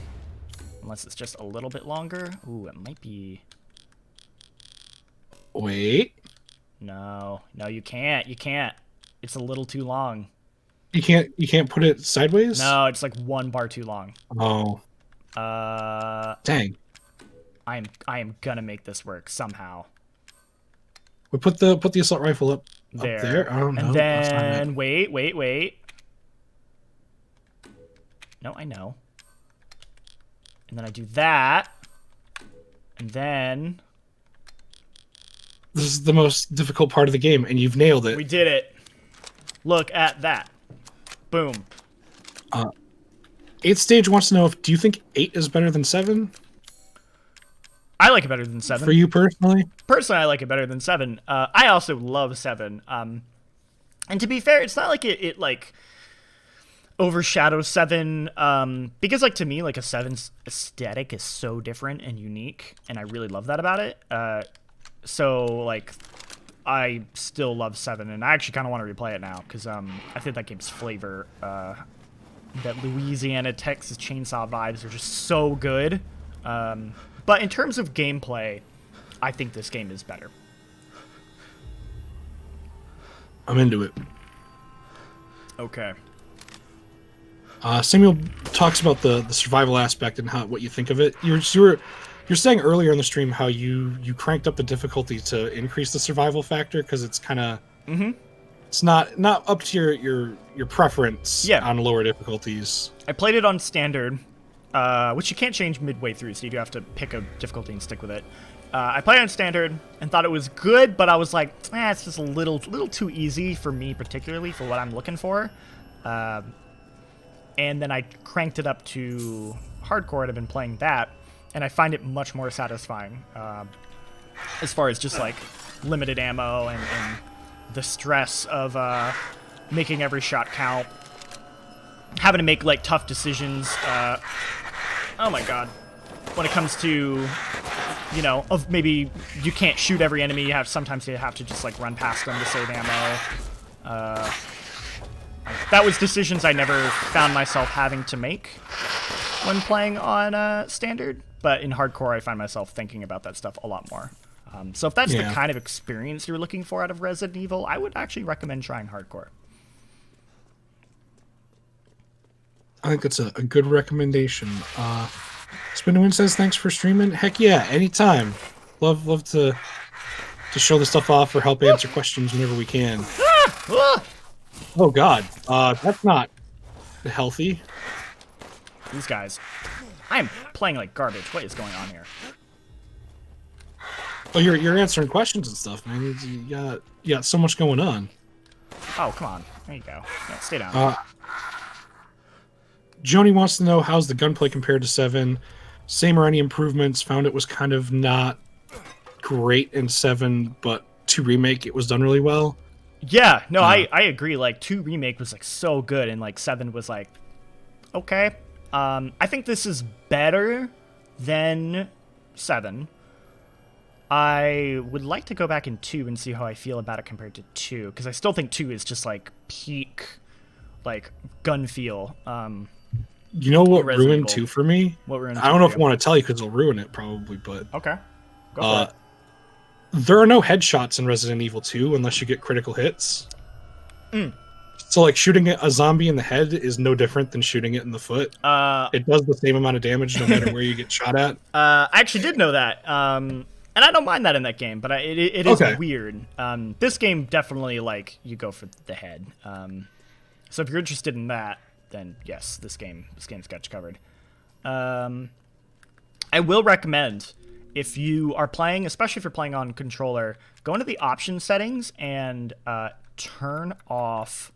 Unless it's just a little bit longer. Ooh, it might be. Wait. No, you can't. You can't. It's a little too long. You can't put it sideways? No, it's like 1 bar too long. Oh. Dang. I am gonna make this work somehow. We put the assault rifle up There. Up there. Oh no. And then wait. No, I know. And then I do that. And then this is the most difficult part of the game, and you've nailed it. we did it. Look at that. Boom. 8th stage wants to know do you think 8 is better than 7? I like it better than 7. For you personally? Personally, I like it better than 7. I also love 7. And to be fair, it's not like it like overshadows 7. Because like to me, like a 7's aesthetic is so different and unique, and I really love that about it. So like I still love 7, and I actually kind of want to replay it now because I think that game's flavor, that Louisiana Texas Chainsaw vibes are just so good. But in terms of gameplay, I think this game is better. I'm into it. Okay. Samuel talks about the survival aspect and what you think of it. You're saying earlier in the stream how you cranked up the difficulty to increase the survival factor because it's kind of it's not up to your preference on lower difficulties. I played it on standard, which you can't change midway through, so you do have to pick a difficulty and stick with it. I played on standard and thought it was good, but I was like, it's just a little too easy for me, particularly for what I'm looking for. And then I cranked it up to hardcore, and I've been playing that, and I find it much more satisfying as far as just like limited ammo and the stress of making every shot count, having to make like tough decisions. Oh my god. When it comes to, you know, of maybe you can't shoot every enemy, sometimes you have to just like run past them to save ammo. That was decisions I never found myself having to make when playing on standard, but in hardcore I find myself thinking about that stuff a lot more. So if that's the kind of experience you're looking for out of Resident Evil, I would actually recommend trying hardcore. I think that's a good recommendation. Spinwin says thanks for streaming. Heck yeah, anytime. Love to show the stuff off or help answer questions whenever we can. Oh god, that's not healthy. These guys, I'm playing like garbage. What is going on here? Oh, you're answering questions and stuff, man. You got so much going on. Oh, come on. There you go. Yeah, stay down. Joni wants to know how's the gunplay compared to 7. Same or any improvements? Found it was kind of not great in 7, but 2 Remake it was done really well. Yeah, no, I agree. Like 2 Remake was like so good, and like 7 was like okay. I think this is better than 7. I would like to go back in 2 and see how I feel about it compared to 2, because I still think 2 is just like peak like gun feel. You know what Resident ruined Evil. 2 for me? What ruined I don't know if I 2 want to tell you because it'll ruin it probably, but Okay, go for it. there are no headshots in Resident Evil 2 unless you get critical hits. So like shooting a zombie in the head is no different than shooting it in the foot. It does the same amount of damage no matter where you get shot at. I actually did know that, and I don't mind that in that game, but it is Okay. weird. This game definitely like you go for the head. So if you're interested in that, then yes, this game's got you covered. I will recommend if you are playing, especially if you're playing on controller, go into the option settings and turn off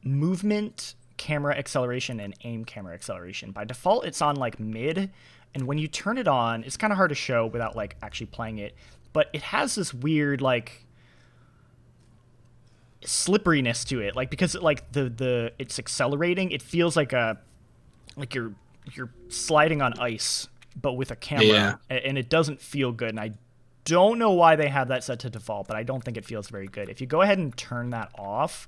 movement, camera acceleration, and aim camera acceleration. By default, it's on like mid, and when you turn it on, it's kind of hard to show without like actually playing it, but it has this weird like slipperiness to it, like because like it's accelerating, it feels like you're sliding on ice, but with a camera, and it doesn't feel good. And I don't know why they have that set to default, but I don't think it feels very good. If you go ahead and turn that off,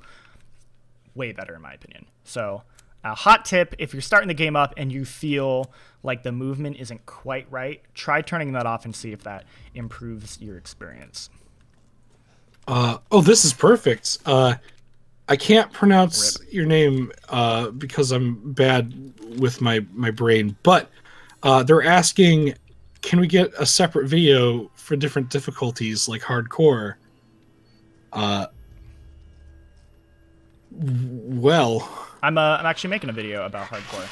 way better in my opinion. So a hot tip, if you're starting the game up and you feel like the movement isn't quite right, try turning that off and see if that improves your experience. Oh, this is perfect. I can't pronounce your name because I'm bad with my brain, but they're asking, can we get a separate video for different difficulties like hardcore? Well, I'm actually making a video about hardcore.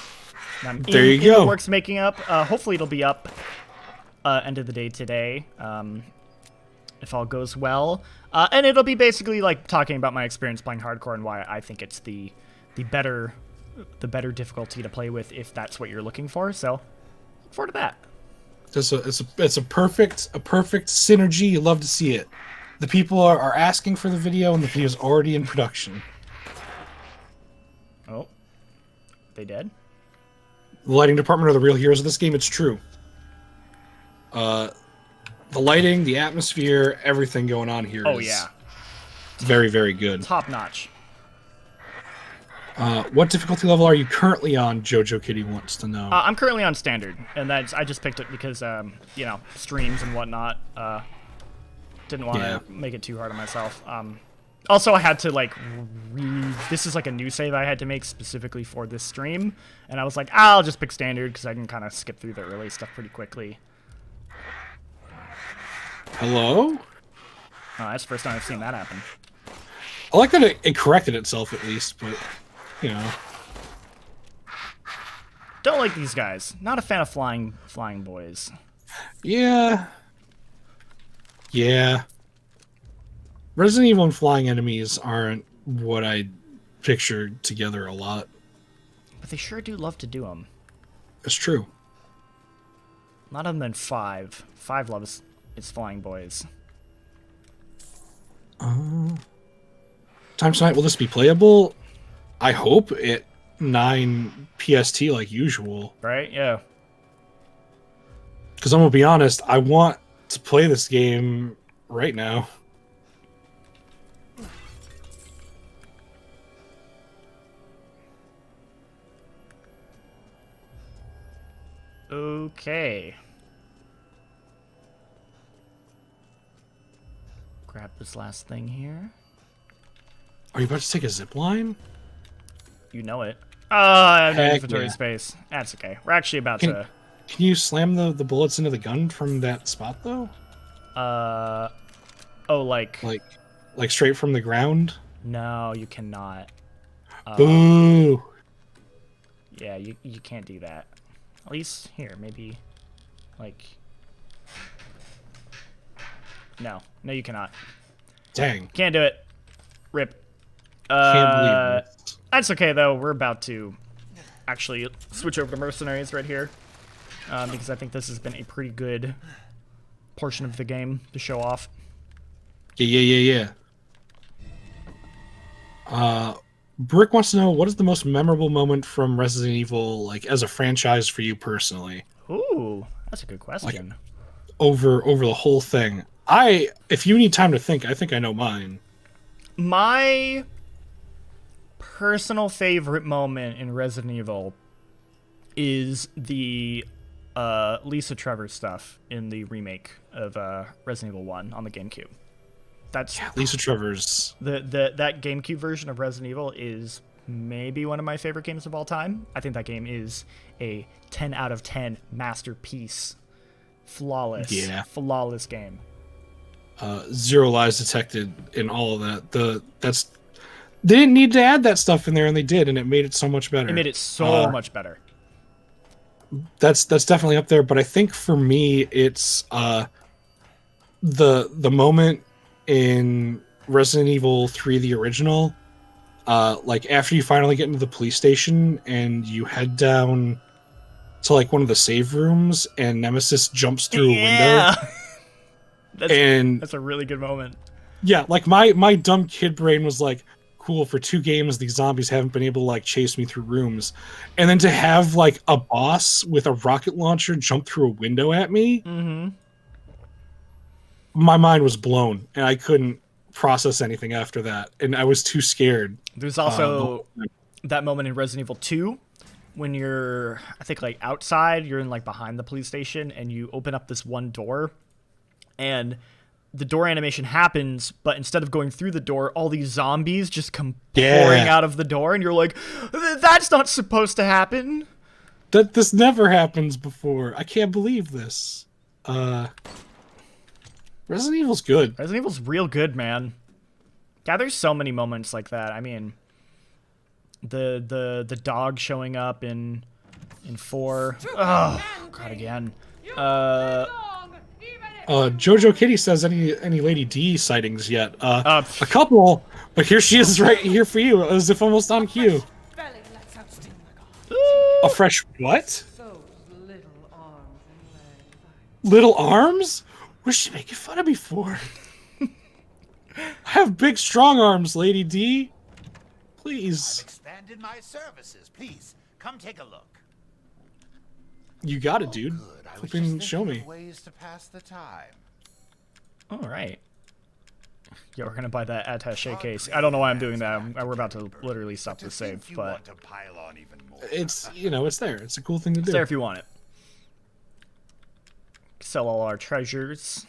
I'm there you in go. the works making up. Hopefully it'll be up end of the day today, if all goes well. And it'll be basically like talking about my experience playing hardcore and why I think it's the better difficulty to play with if that's what you're looking for. So look forward to that. It's a perfect synergy. You love to see it. The people are asking for the video, and the video is already in production. Oh, they dead? The lighting department are the real heroes of this game. It's true. The lighting, the atmosphere, everything going on here. Oh is yeah, very, very good. top notch. What difficulty level are you currently on? Jojo Kitty wants to know. I'm currently on standard, and I just picked it because you know, streams and whatnot. Didn't want to make it too hard on myself. Also, I had to like this is like a new save I had to make specifically for this stream, and I was like, I'll just pick standard because I can kind of skip through the early stuff pretty quickly. Hello? That's the first time I've seen that happen. I like that it corrected itself at least, but you know. Don't like these guys. Not a fan of flying boys. Yeah. Yeah. Resident Evil and flying enemies aren't what I pictured together a lot. But they sure do love to do them. It's true. Not other than 5. 5 loves its flying boys. Time tonight, will this be playable? I hope at 9 PST like usual. Right? Yeah. Because I'm going to be honest, I want to play this game right now. Okay. Grab this last thing here. Are you about to take a zip line? You know it. Oh, I have no Heck inventory yeah. space. That's okay. We're actually about to... Can you slam the bullets into the gun from that spot though? Oh, like... Like straight from the ground? No, you cannot. Boo! Yeah, you can't do that. At least here, maybe... Like... No, you cannot. Dang. Can't do it. Rip. Can't believe this. That's okay, though. We're about to actually switch over to Mercenaries right here. Because I think this has been a pretty good portion of the game to show off. Yeah. Brick wants to know, what is the most memorable moment from Resident Evil, like, as a franchise for you personally? Ooh, that's a good question. Like, over the whole thing. If you need time to think, I think I know mine. My personal favorite moment in Resident Evil is the Lisa Trevor stuff in the remake of Resident Evil 1 on the GameCube. That's Lisa Trevor's. That GameCube version of Resident Evil is maybe one of my favorite games of all time. I think that game is a 10 out of 10 masterpiece. Flawless game. Zero lies detected in all of that. They didn't need to add that stuff in there, and they did, and it made it so much better. It made it so much better. That's definitely up there, but I think for me it's the moment in Resident Evil 3 the original, like after you finally get into the police station and you head down to like one of the save rooms and Nemesis jumps through a window. That's a really good moment. Yeah, like my dumb kid brain was like, cool, for 2 games these zombies haven't been able to like chase me through rooms, and then to have like a boss with a rocket launcher jump through a window at me, my mind was blown and I couldn't process anything after that, and I was too scared. There's also that moment in Resident Evil 2 when you're, I think, like outside, you're in like behind the police station and you open up this one door and the door animation happens, but instead of going through the door, all these zombies just come pouring out of the door, and you're like, that's not supposed to happen. This never happens before. I can't believe this. Resident Evil's good. Resident Evil's real good, man. Yeah, there's so many moments like that. I mean, the dog showing up in 4. Oh, God, again. Jojo Kitty says any Lady D sightings yet? A couple, but here she is right here for you, as if almost on cue. A fresh what? Little arms? What's she making fun of me for? I have big, strong arms, Lady D. Please. I've expanded my services. Please, come take a look. You got it, dude. Good. I was Flipping just show thinking me. of ways to pass the time. All right. Yeah, we're gonna buy that attaché case. I don't know why I'm doing that. We're about to literally stop the save, but it's, you know, it's there. It's a cool thing to do. It's there if you want it. Sell all our treasures.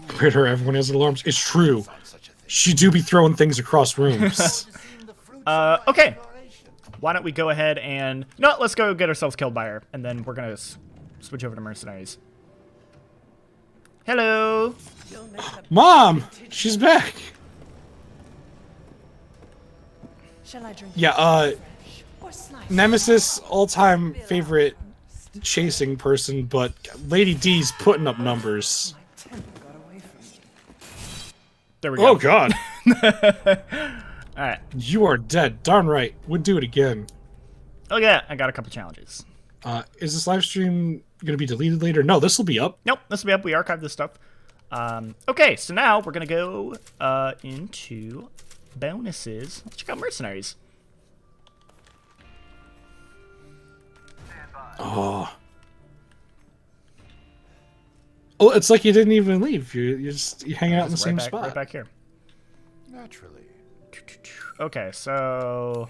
Compared to her, everyone has alarms. It's true. She do be throwing things across rooms. Okay. Why don't we go ahead and... No, let's go get ourselves killed by her, and then we're going to switch over to Mercenaries. Hello! Mom! She's back! Shall I drink? Yeah, Nemesis, all-time favorite chasing person, but Lady D's putting up numbers. There we go. Oh, God. Alright. You are dead. Darn right. Would do it again. Oh, yeah. I got a couple challenges. Is this live stream going to be deleted later? No, this will be up. Nope. This will be up. We archived this stuff. Okay, so now we're going to go into bonuses. Let's check out Mercenaries. Oh. Oh, it's like you didn't even leave. You hang out in the same spot. Right back here. Naturally. Okay, so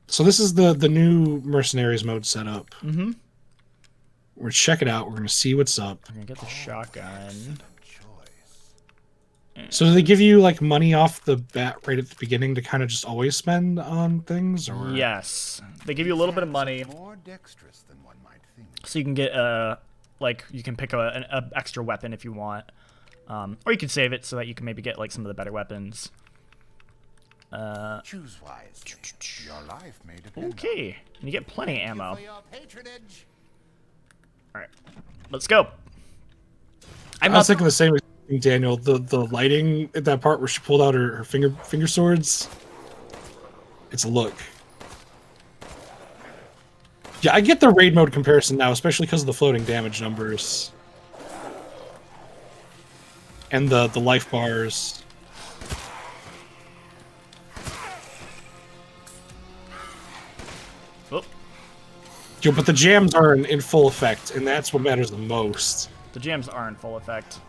this is the new Mercenaries mode setup. Mm-hmm. We're gonna check it out. We're gonna see what's up. I'm gonna get the shotgun. So do they give you like money off the bat right at the beginning to kind of just always spend on things, or? Yes, they give you a little bit of money, More dexterous than one might think. so you can get like you can pick an extra weapon if you want, or you can save it so that you can maybe get like some of the better weapons. Choose wisely. Your life may depend Okay, and you get plenty of on ammo. for your patronage. All right, let's go. I was thinking the same thing, Daniel. The lighting at that part where she pulled out her finger swords. It's a look. Yeah, I get the raid mode comparison now, especially because of the floating damage numbers and the life bars. Oh, Yo, but the jams are in full effect, and that's what matters the most. the jams are in full effect.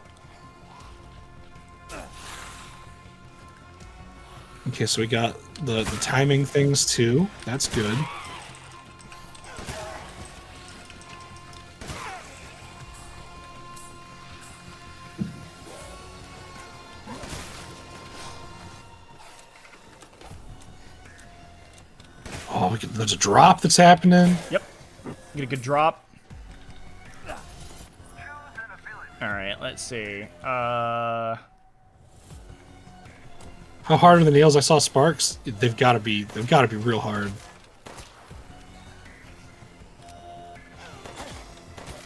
Okay, so we got the timing things too. That's good. Oh, there's a drop that's happening. Yep. Get a good drop. Alright, let's see. How hard are the nails? I saw sparks. They've got to be real hard.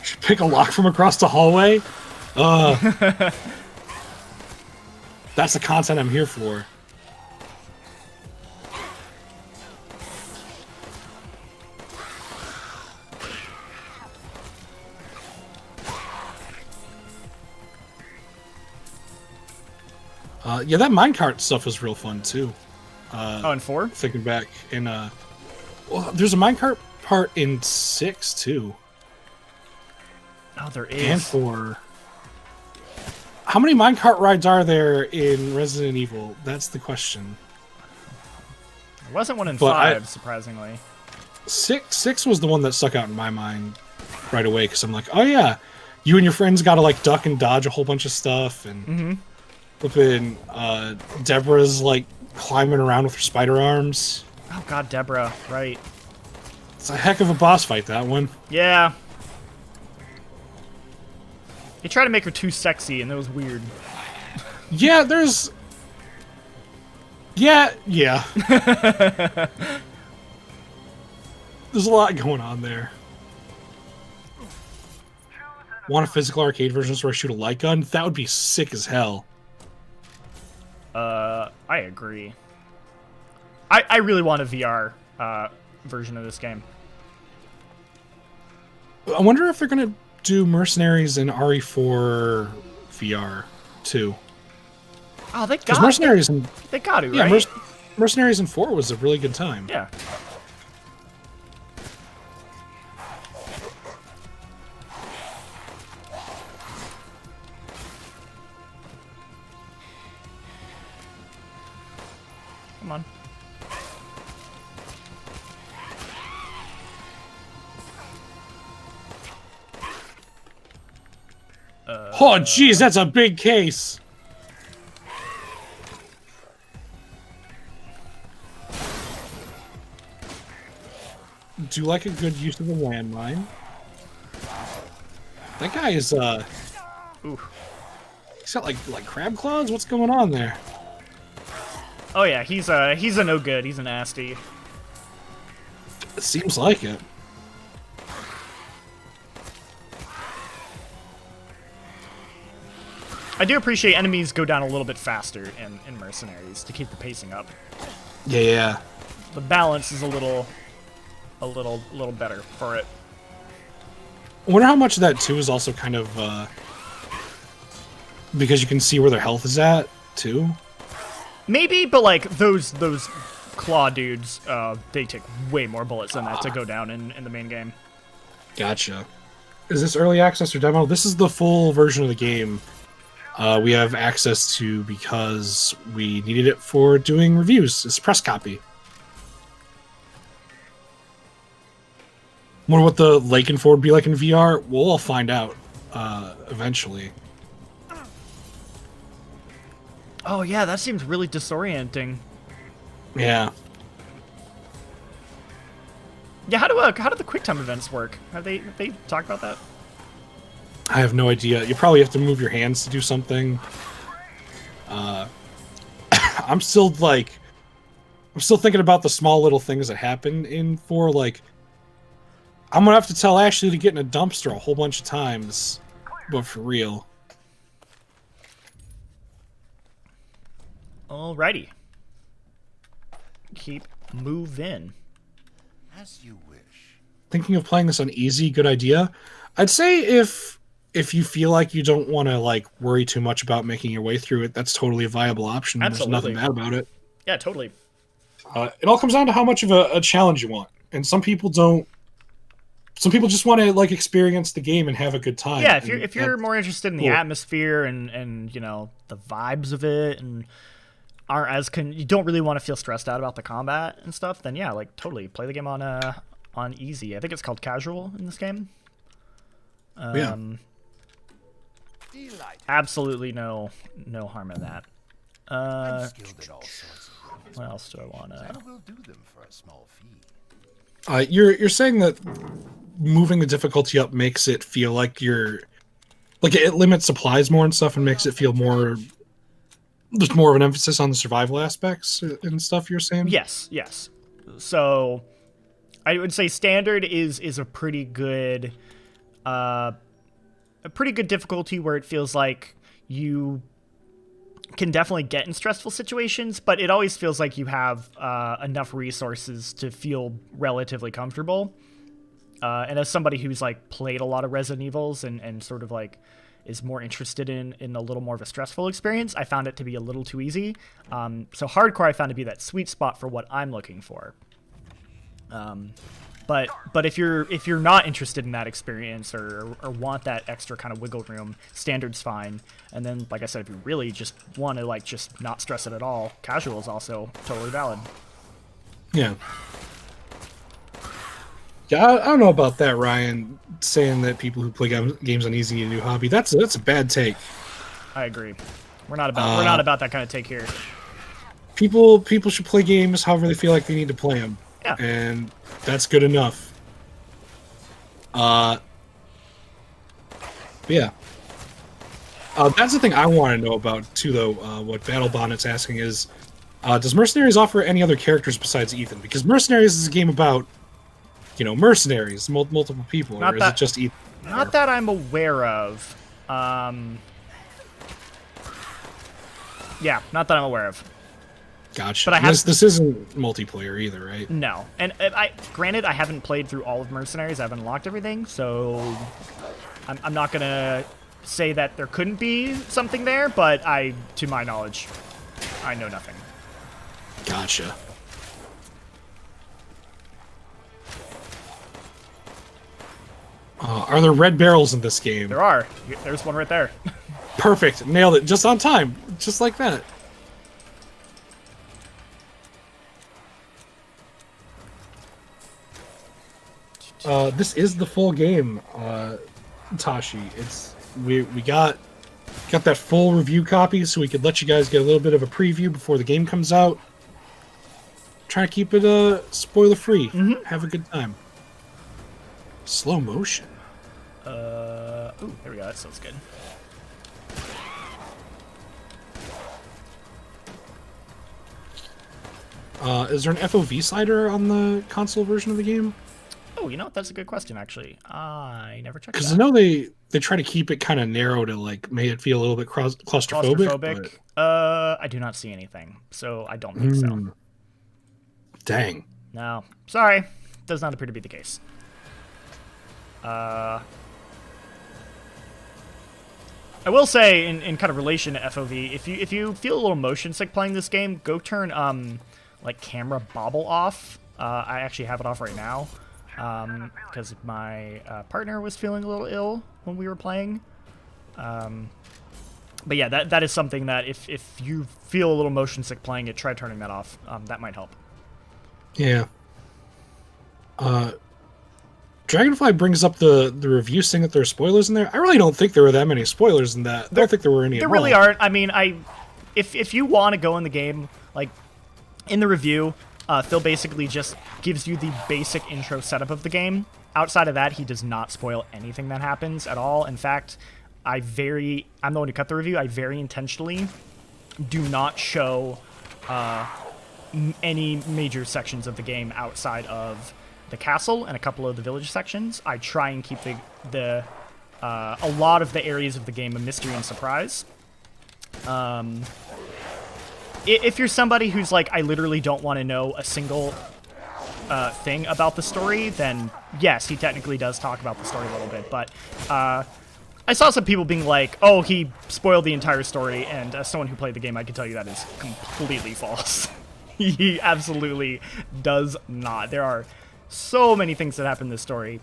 Should pick a lock from across the hallway. That's the content I'm here for. Yeah, that minecart stuff was real fun too. Oh, in 4? Thinking back in well, there's a minecart part in 6 too. Oh, there is. And 4. How many minecart rides are there in Resident Evil? That's the question. There wasn't one in But 5, surprisingly. 6 was the one that stuck out in my mind right away because I'm like, oh yeah, you and your friends got to like duck and dodge a whole bunch of stuff, and flipping Deborah's like climbing around with her spider arms. Oh god, Deborah, right. It's a heck of a boss fight, that one. Yeah. They tried to make her too sexy, and that was weird. Yeah, there's... Yeah. There's a lot going on there. Want a physical arcade version where I shoot a light gun? That would be sick as hell. I agree. I really want a VR version of this game. I wonder if they're gonna do Mercenaries and RE4 VR too. Oh, they Because got Mercenaries and They got to, yeah, right? Mercenaries and 4 was a really good time. Yeah. Come on. Oh, jeez, that's a big case. Do you like a good use of the landmine? That guy is, Ooh. he's got like crab claws? What's going on there? Oh yeah, he's a no good. He's a nasty. It seems like it. I do appreciate enemies go down a little bit faster in Mercenaries to keep the pacing up. Yeah. The balance is a little better for it. I wonder how much of that, too, is also kind of, because you can see where their health is at, too? Maybe, but like those claw dudes, they take way more bullets than that to go down in the main game. Gotcha. Is this early access or demo? This is the full version of the game. We have access to because we needed it for doing reviews. It's a press copy. Wonder what the Lake and Ford be like in VR? We'll all find out eventually. Oh yeah, that seems really disorienting. Yeah. Yeah, how do the QuickTime events work? Have they talked about that? I have no idea. You probably have to move your hands to do something. I'm still thinking about the small little things that happen in 4. Like, I'm gonna have to tell Ashley to get in a dumpster a whole bunch of times, but for real. Alrighty. Keep moving. As you wish. Thinking of playing this on easy, good idea. I'd say if you feel like you don't want to like worry too much about making your way through it, that's totally a viable option. Absolutely. There's nothing bad about it. Yeah, totally. It all comes down to how much of a challenge you want, and some people don't some people just want to like experience the game and have a good time. Yeah, if you're more interested in the atmosphere and you know the vibes of it and aren't as you don't really want to feel stressed out about the combat and stuff, then yeah, like totally play the game on easy. I think it's called casual in this game. Yeah. Absolutely no harm in that. I'm skilled at all sorts of What else do I want to? I will do them for a small fee. You're saying that moving the difficulty up makes it feel like it limits supplies more and stuff and makes it feel more. There's more of an emphasis on the survival aspects and stuff. You're saying? Yes. So I would say standard is a pretty good difficulty where it feels like you can definitely get in stressful situations, but it always feels like you have enough resources to feel relatively comfortable. And as somebody who's like played a lot of Resident Evils and sort of like is more interested in a little more of a stressful experience, I found it to be a little too easy. So hardcore I found to be that sweet spot for what I'm looking for. But if you're not interested in that experience or want that extra kind of wiggle room, standard's fine. And then, like I said, if you really just want to like just not stress it at all, casual is also totally valid. Yeah. Yeah, I don't know about that, Ryan. Saying that people who play games on easy need a new hobby. That's a bad take. I agree. We're not about that kind of take here. People should play games however they feel like they need to play them. Yeah. And that's good enough. Yeah. That's the thing I want to know about too, though. What Battle Bonnet's asking is, does Mercenaries offer any other characters besides Ethan? Because Mercenaries is a game about, mercenaries, multiple people, or is it just Ethan? Not that I'm aware of. Yeah, not that I'm aware of. Gotcha. But this isn't multiplayer either, right? No, and granted, I haven't played through all of Mercenaries. I haven't unlocked everything, so I'm not gonna say that there couldn't be something there. But to my knowledge, I know nothing. Gotcha. Are there red barrels in this game? There are. There's one right there. Perfect. Nailed it. Just on time. Just like that. This is the full game, Tashi. We got that full review copy so we could let you guys get a little bit of a preview before the game comes out. Trying to keep it spoiler free. Mm-hmm. Have a good time. Slow motion. Ooh, there we go. That sounds good. Is there an FOV slider on the console version of the game? Oh, that's a good question, actually. I never checked that. Because I know they try to keep it kind of narrow to, like, make it feel a little bit claustrophobic. I do not see anything, so I don't think so. Dang. No. Sorry. Does not appear to be the case. I will say, in kind of relation to FOV, if you feel a little motion sick playing this game, go turn, like, camera bobble off. I actually have it off right now. Because my partner was feeling a little ill when we were playing. But yeah, that is something that if you feel a little motion sick playing it, try turning that off. That might help. Yeah. Dragonfly brings up the review saying that there are spoilers in there. I really don't think there were that many spoilers in that. I don't think there were any. There really aren't. I mean, if you want to go in the game, like in the review, Phil basically just gives you the basic intro setup of the game. Outside of that, he does not spoil anything that happens at all. In fact, I'm the one who cut the review. I very intentionally do not show any major sections of the game outside of the castle and a couple of the village sections. I try and keep a lot of the areas of the game a mystery and surprise. If you're somebody who's like, I literally don't want to know a single thing about the story, then yes, he technically does talk about the story a little bit. But I saw some people being like, oh, he spoiled the entire story, and as someone who played the game, I can tell you that is completely false. He absolutely does not. There are so many things that happen in this story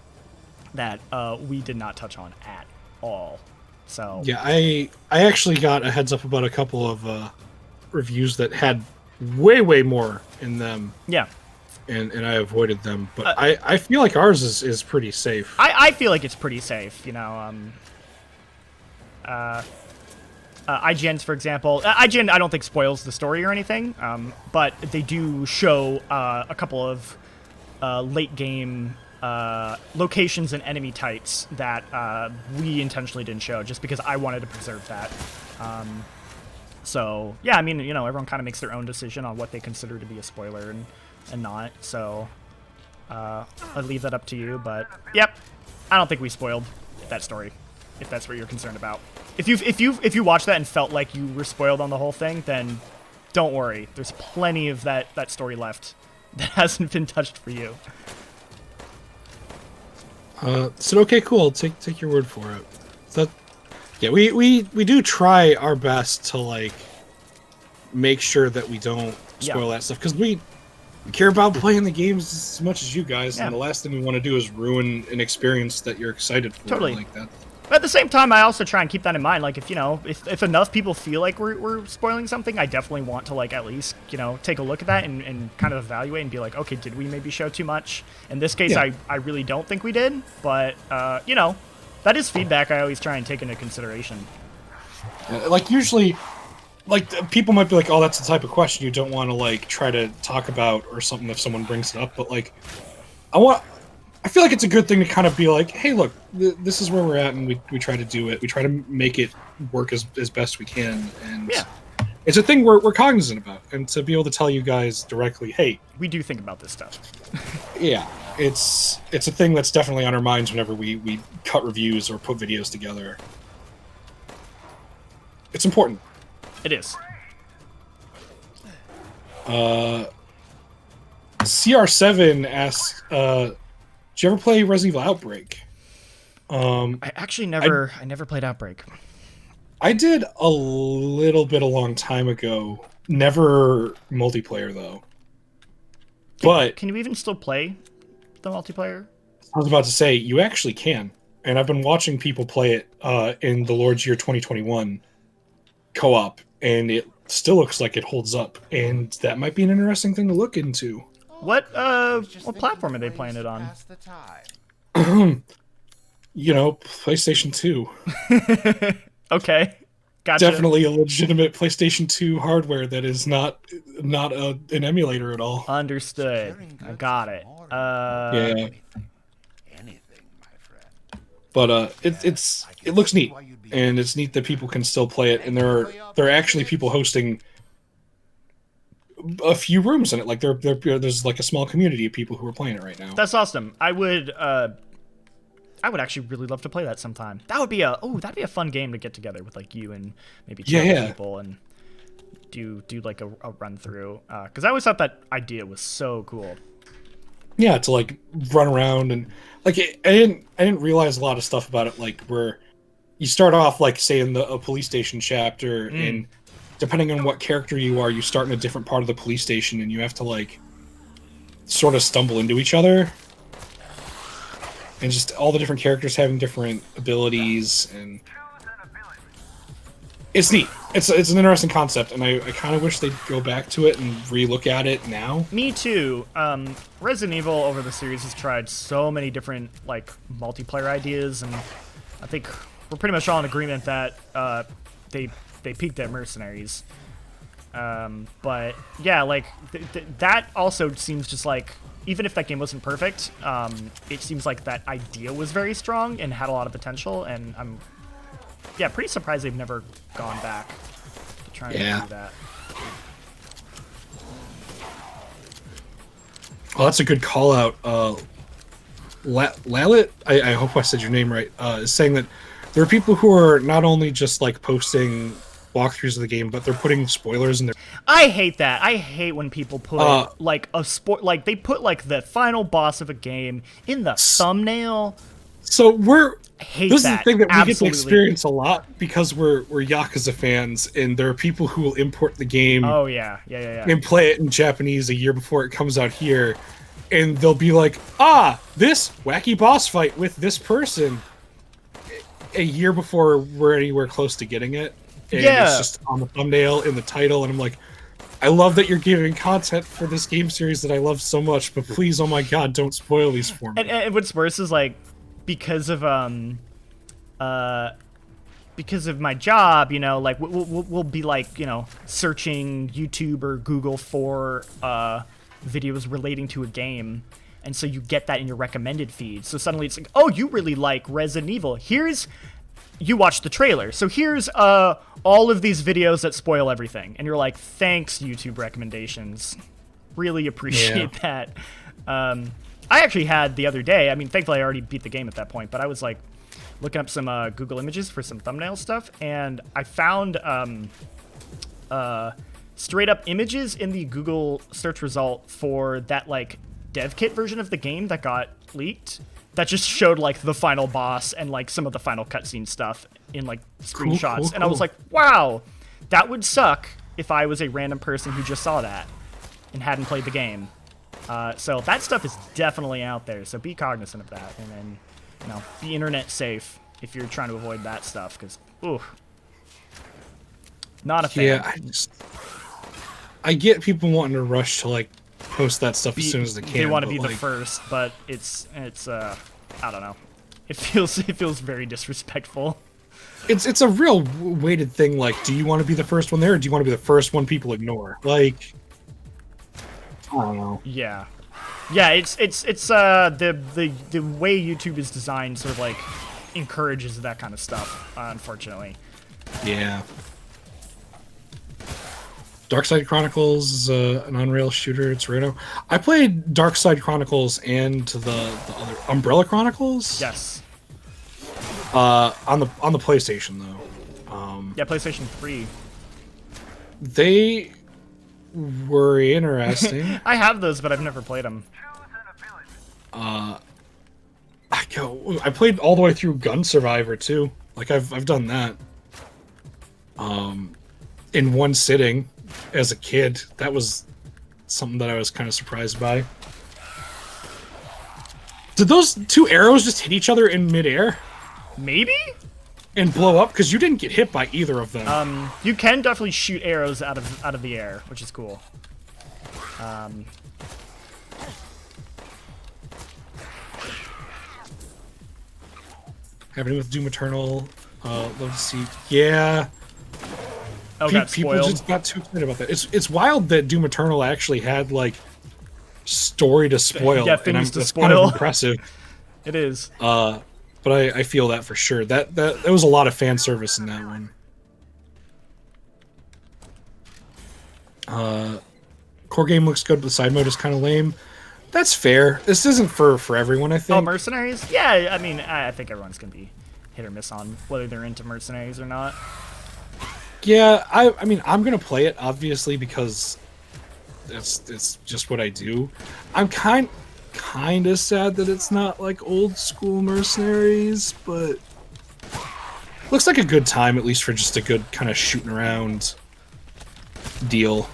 that we did not touch on at all. So Yeah, I actually got a heads up about a couple of reviews that had way more in them. Yeah. And I avoided them, but I feel like ours is pretty safe. I feel like it's pretty safe, you know. IGN's, for example, IGN I don't think spoils the story or anything, but they do show a couple of late game locations and enemy types that we intentionally didn't show, just because I wanted to preserve that. So yeah, I mean, you know, everyone kind of makes their own decision on what they consider to be a spoiler and not. So I'll leave that up to you. But yep, I don't think we spoiled that story, if that's what you're concerned about. If you watched that and felt like you were spoiled on the whole thing, then don't worry. There's plenty of that story left that hasn't been touched for you. So okay, cool. Take your word for it. So, yeah, we do try our best to like make sure that we don't spoil that stuff, because we care about playing the games as much as you guys, and the last thing we want to do is ruin an experience that you're excited for. Totally. Like that. But at the same time, I also try and keep that in mind. Like, if, you know, if enough people feel like we're spoiling something, I definitely want to, like, at least, you know, take a look at that and kind of evaluate and be like, okay, did we maybe show too much? In this case, I really don't think we did. But, you know, that is feedback I always try and take into consideration. Like, usually, like, people might be like, oh, that's the type of question you don't want to, like, try to talk about or something if someone brings it up. But, like, I feel like it's a good thing to kind of be like, hey, look, this is where we're at, and we try to do it. We try to make it work as best we can, and it's a thing we're cognizant about. And to be able to tell you guys directly, hey, we do think about this stuff. Yeah, it's a thing that's definitely on our minds whenever we cut reviews or put videos together. It's important. It is. CR7 asks, did you ever play Resident Evil Outbreak? I actually never played Outbreak. I did a little bit a long time ago. Never multiplayer though. But can you even still play the multiplayer? I was about to say you actually can, and I've been watching people play it in the Lord's Year 2021 co-op, and it still looks like it holds up, and that might be an interesting thing to look into. What platform are they playing it on? You know, PlayStation 2. Okay, gotcha. Definitely a legitimate PlayStation 2 hardware that is not an emulator at all. Understood. I got it. Yeah. But it looks neat, and it's neat that people can still play it, and there are actually people hosting a few rooms in it. Like there's like a small community of people who are playing it right now. That's awesome. I would actually really love to play that sometime. That'd be a fun game to get together with like you and maybe two other people and do like a run through. Because I always thought that idea was so cool. Yeah, to like run around and like I didn't realize a lot of stuff about it. Like where you start off like say in a police station chapter and depending on what character you are, you start in a different part of the police station, and you have to, like, sort of stumble into each other. And just all the different characters having different abilities, and it's neat. It's an interesting concept, and I kind of wish they'd go back to it and re-look at it now. Me too. Resident Evil over the series has tried so many different, like, multiplayer ideas, and I think we're pretty much all in agreement that they peaked at Mercenaries. But yeah, like that also seems just like, even if that game wasn't perfect, it seems like that idea was very strong and had a lot of potential, and I'm pretty surprised they've never gone back to try and do that. Well, that's a good call out. Lalit, I hope I said your name right, is saying that there are people who are not only just like posting walkthroughs of the game, but they're putting spoilers in there. I hate that. I hate when people put like they put like the final boss of a game in the thumbnail. So this is the thing that we get to experience a lot because we're Yakuza fans, and there are people who will import the game. Oh yeah. And play it in Japanese a year before it comes out here, and they'll be like, this wacky boss fight with this person a year before we're anywhere close to getting it. And it's just on the thumbnail, in the title, and I'm like, I love that you're giving content for this game series that I love so much, but please, oh my god, don't spoil these for me. And what's worse is, like, because of my job, you know, like we'll be like, you know, searching YouTube or Google for videos relating to a game, and so you get that in your recommended feed. So suddenly it's like, oh, you really like Resident Evil. You watched the trailer, so here's all of these videos that spoil everything, and you're like, thanks, YouTube recommendations. Really appreciate that. I actually had the other day, I mean, thankfully I already beat the game at that point, but I was like looking up some Google images for some thumbnail stuff, and I found straight up images in the Google search result for that like dev kit version of the game that got leaked that just showed like the final boss and like some of the final cutscene stuff in like screenshots. Cool. And I was like, wow, that would suck if I was a random person who just saw that and hadn't played the game. So that stuff is definitely out there, so be cognizant of that, and then, you know, be internet safe if you're trying to avoid that stuff, because, ooh, not a fan. Yeah, I get people wanting to rush to like post that stuff as soon as they can. They want to be like, the first, but it's I don't know. It feels very disrespectful. It's a real weighted thing. Like, do you want to be the first one there, or do you want to be the first one people ignore? Like, I don't know. Yeah, it's the way YouTube is designed sort of like encourages that kind of stuff, unfortunately. Yeah. Darkside Chronicles is an Unreal shooter. It's Reno. I played Darkside Chronicles and the other Umbrella Chronicles. Yes. On the PlayStation though. Yeah, PlayStation 3. They were interesting. I have those, but I've never played them. I played all the way through Gun Survivor too. Like I've done that. In one sitting as a kid. That was something that I was kind of surprised by. Did those two arrows just hit each other in midair? Maybe? And blow up? Because you didn't get hit by either of them. You can definitely shoot arrows out of the air, which is cool. Happening with Doom Eternal. Love to see. Yeah. Oh, got People spoiled. just got too excited about that. It's wild that Doom Eternal actually had like story to spoil. Yeah, things to that's spoil. kind of impressive. It is. But I feel that for sure. That was a lot of fan service in that one. Core game looks good, but the side mode is kind of lame. That's fair. This isn't for everyone, I think. Oh, Mercenaries? Yeah, I mean, I think everyone's gonna be hit or miss on whether they're into Mercenaries or not. Yeah, I mean, I'm gonna play it obviously because it's just what I do. I'm kind of sad that it's not like old school Mercenaries, but looks like a good time, at least for just a good kind of shooting around deal.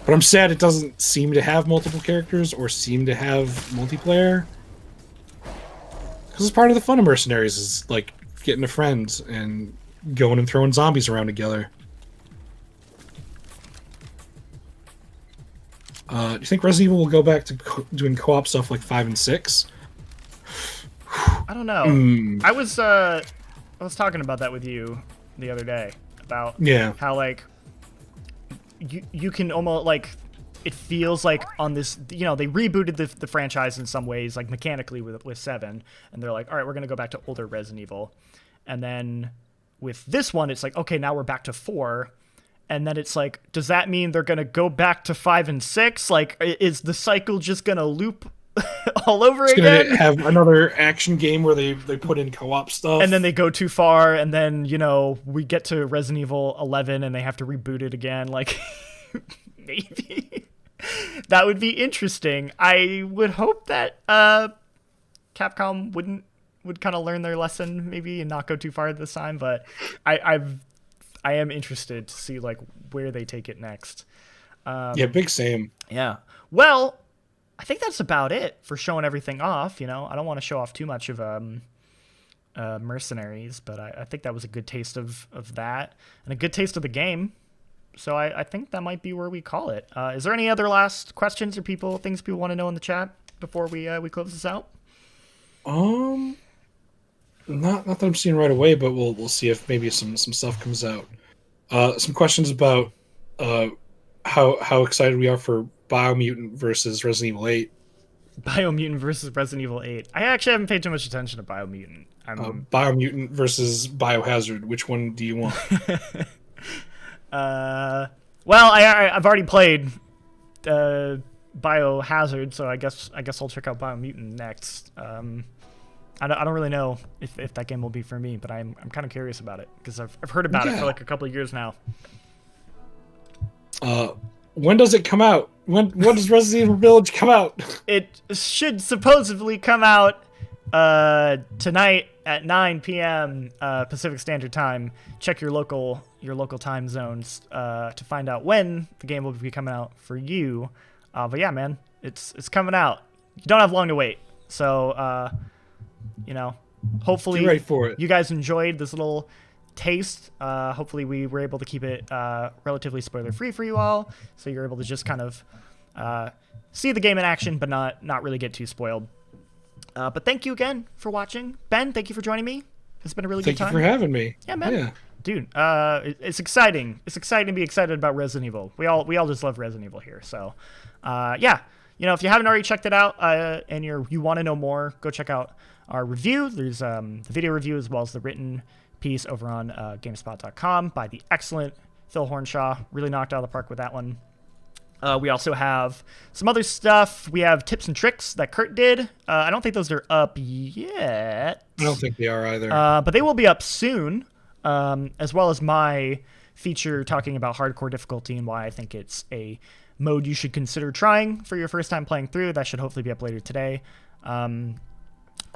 But I'm sad it doesn't seem to have multiple characters or seem to have multiplayer. Because it's part of the fun of Mercenaries is like getting a friend and going and throwing zombies around together. Do you think Resident Evil will go back to doing co-op stuff like 5 and 6? I don't know. I was talking about that with you the other day about how like you can almost like it feels like on this, you know, they rebooted the franchise in some ways, like mechanically with 7, and they're like, all right, we're gonna go back to older Resident Evil, and then with this one it's like, okay, now we're back to 4, and then it's like, does that mean they're gonna go back to 5 and 6? Like, is the cycle just gonna loop all over again? Gonna have another action game where they put in co-op stuff, and then they go too far, and then, you know, we get to Resident Evil 11 and they have to reboot it again. Like, maybe that would be interesting. I would hope that Capcom would kind of learn their lesson maybe and not go too far this time, but I am interested to see like where they take it next. yeah, big same. Yeah. Well, I think that's about it for showing everything off. I don't want to show off too much of Mercenaries, but I think that was a good taste of that and a good taste of the game. So I think that might be where we call it. Is there any other last questions or things people want to know in the chat before we close this out? Not that I'm seeing right away, but we'll see if maybe some stuff comes out. Some questions about how excited we are for Biomutant versus Resident Evil 8. Biomutant versus Resident Evil 8. I actually haven't paid too much attention to Biomutant. Biomutant versus Biohazard. Which one do you want? Well, I've already played Biohazard, so I guess I'll check out Biomutant next. I don't really know if that game will be for me, but I'm kind of curious about it because I've heard about it for like a couple of years now. When does it come out? When does Resident Evil Village come out? It should supposedly come out tonight at 9 p.m. Pacific Standard Time. Check your local time zones to find out when the game will be coming out for you. But yeah, man, it's coming out. You don't have long to wait. So hopefully get ready for it. You guys enjoyed this little taste. Hopefully we were able to keep it relatively spoiler free for you all, so you're able to just kind of see the game in action, but not really get too spoiled. But thank you again for watching. Ben, thank you for joining me. It's been a really good time. Thank you for having me. Yeah, man. Yeah. Dude, it's exciting. It's exciting to be excited about Resident Evil. We all just love Resident Evil here. So, yeah. If you haven't already checked it out and you want to know more, go check out our review. There's the video review as well as the written piece over on GameSpot.com by the excellent Phil Hornshaw. Really knocked out of the park with that one. We also have some other stuff. We have tips and tricks that Kurt did. I don't think those are up yet. I don't think they are either. But they will be up soon, as well as my feature talking about hardcore difficulty and why I think it's a mode you should consider trying for your first time playing through. That should hopefully be up later today.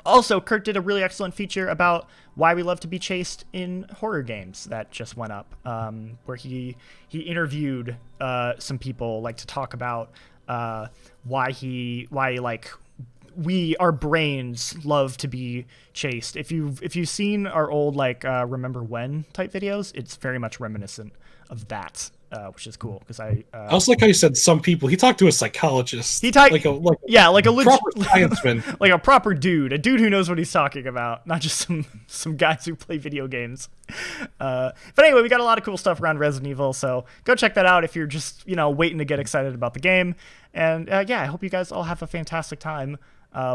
Also, Kurt did a really excellent feature about why we love to be chased in horror games that just went up, where he interviewed some people like to talk about why our brains love to be chased. If you've seen our old Remember When type videos, it's very much reminiscent of that. Which is cool because I also like how you said some people. He talked to a psychologist. He talked like a proper scienceman, like a proper dude, a dude who knows what he's talking about, not just some guys who play video games. But anyway, we got a lot of cool stuff around Resident Evil, so go check that out if you're just waiting to get excited about the game. And yeah, I hope you guys all have a fantastic time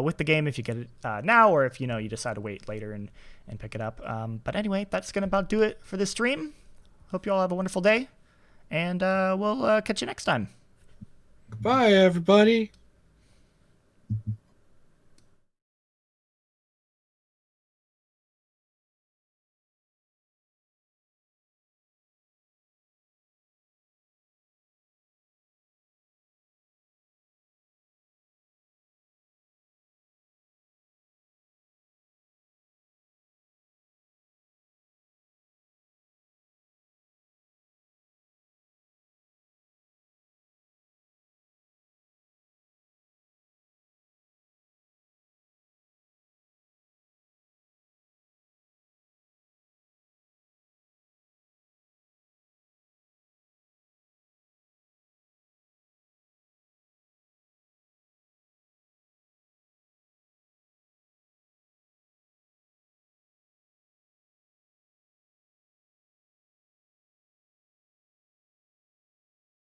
with the game if you get it now, or if you decide to wait later and pick it up. But anyway, that's gonna about do it for this stream. Hope you all have a wonderful day. And we'll catch you next time. Bye, everybody.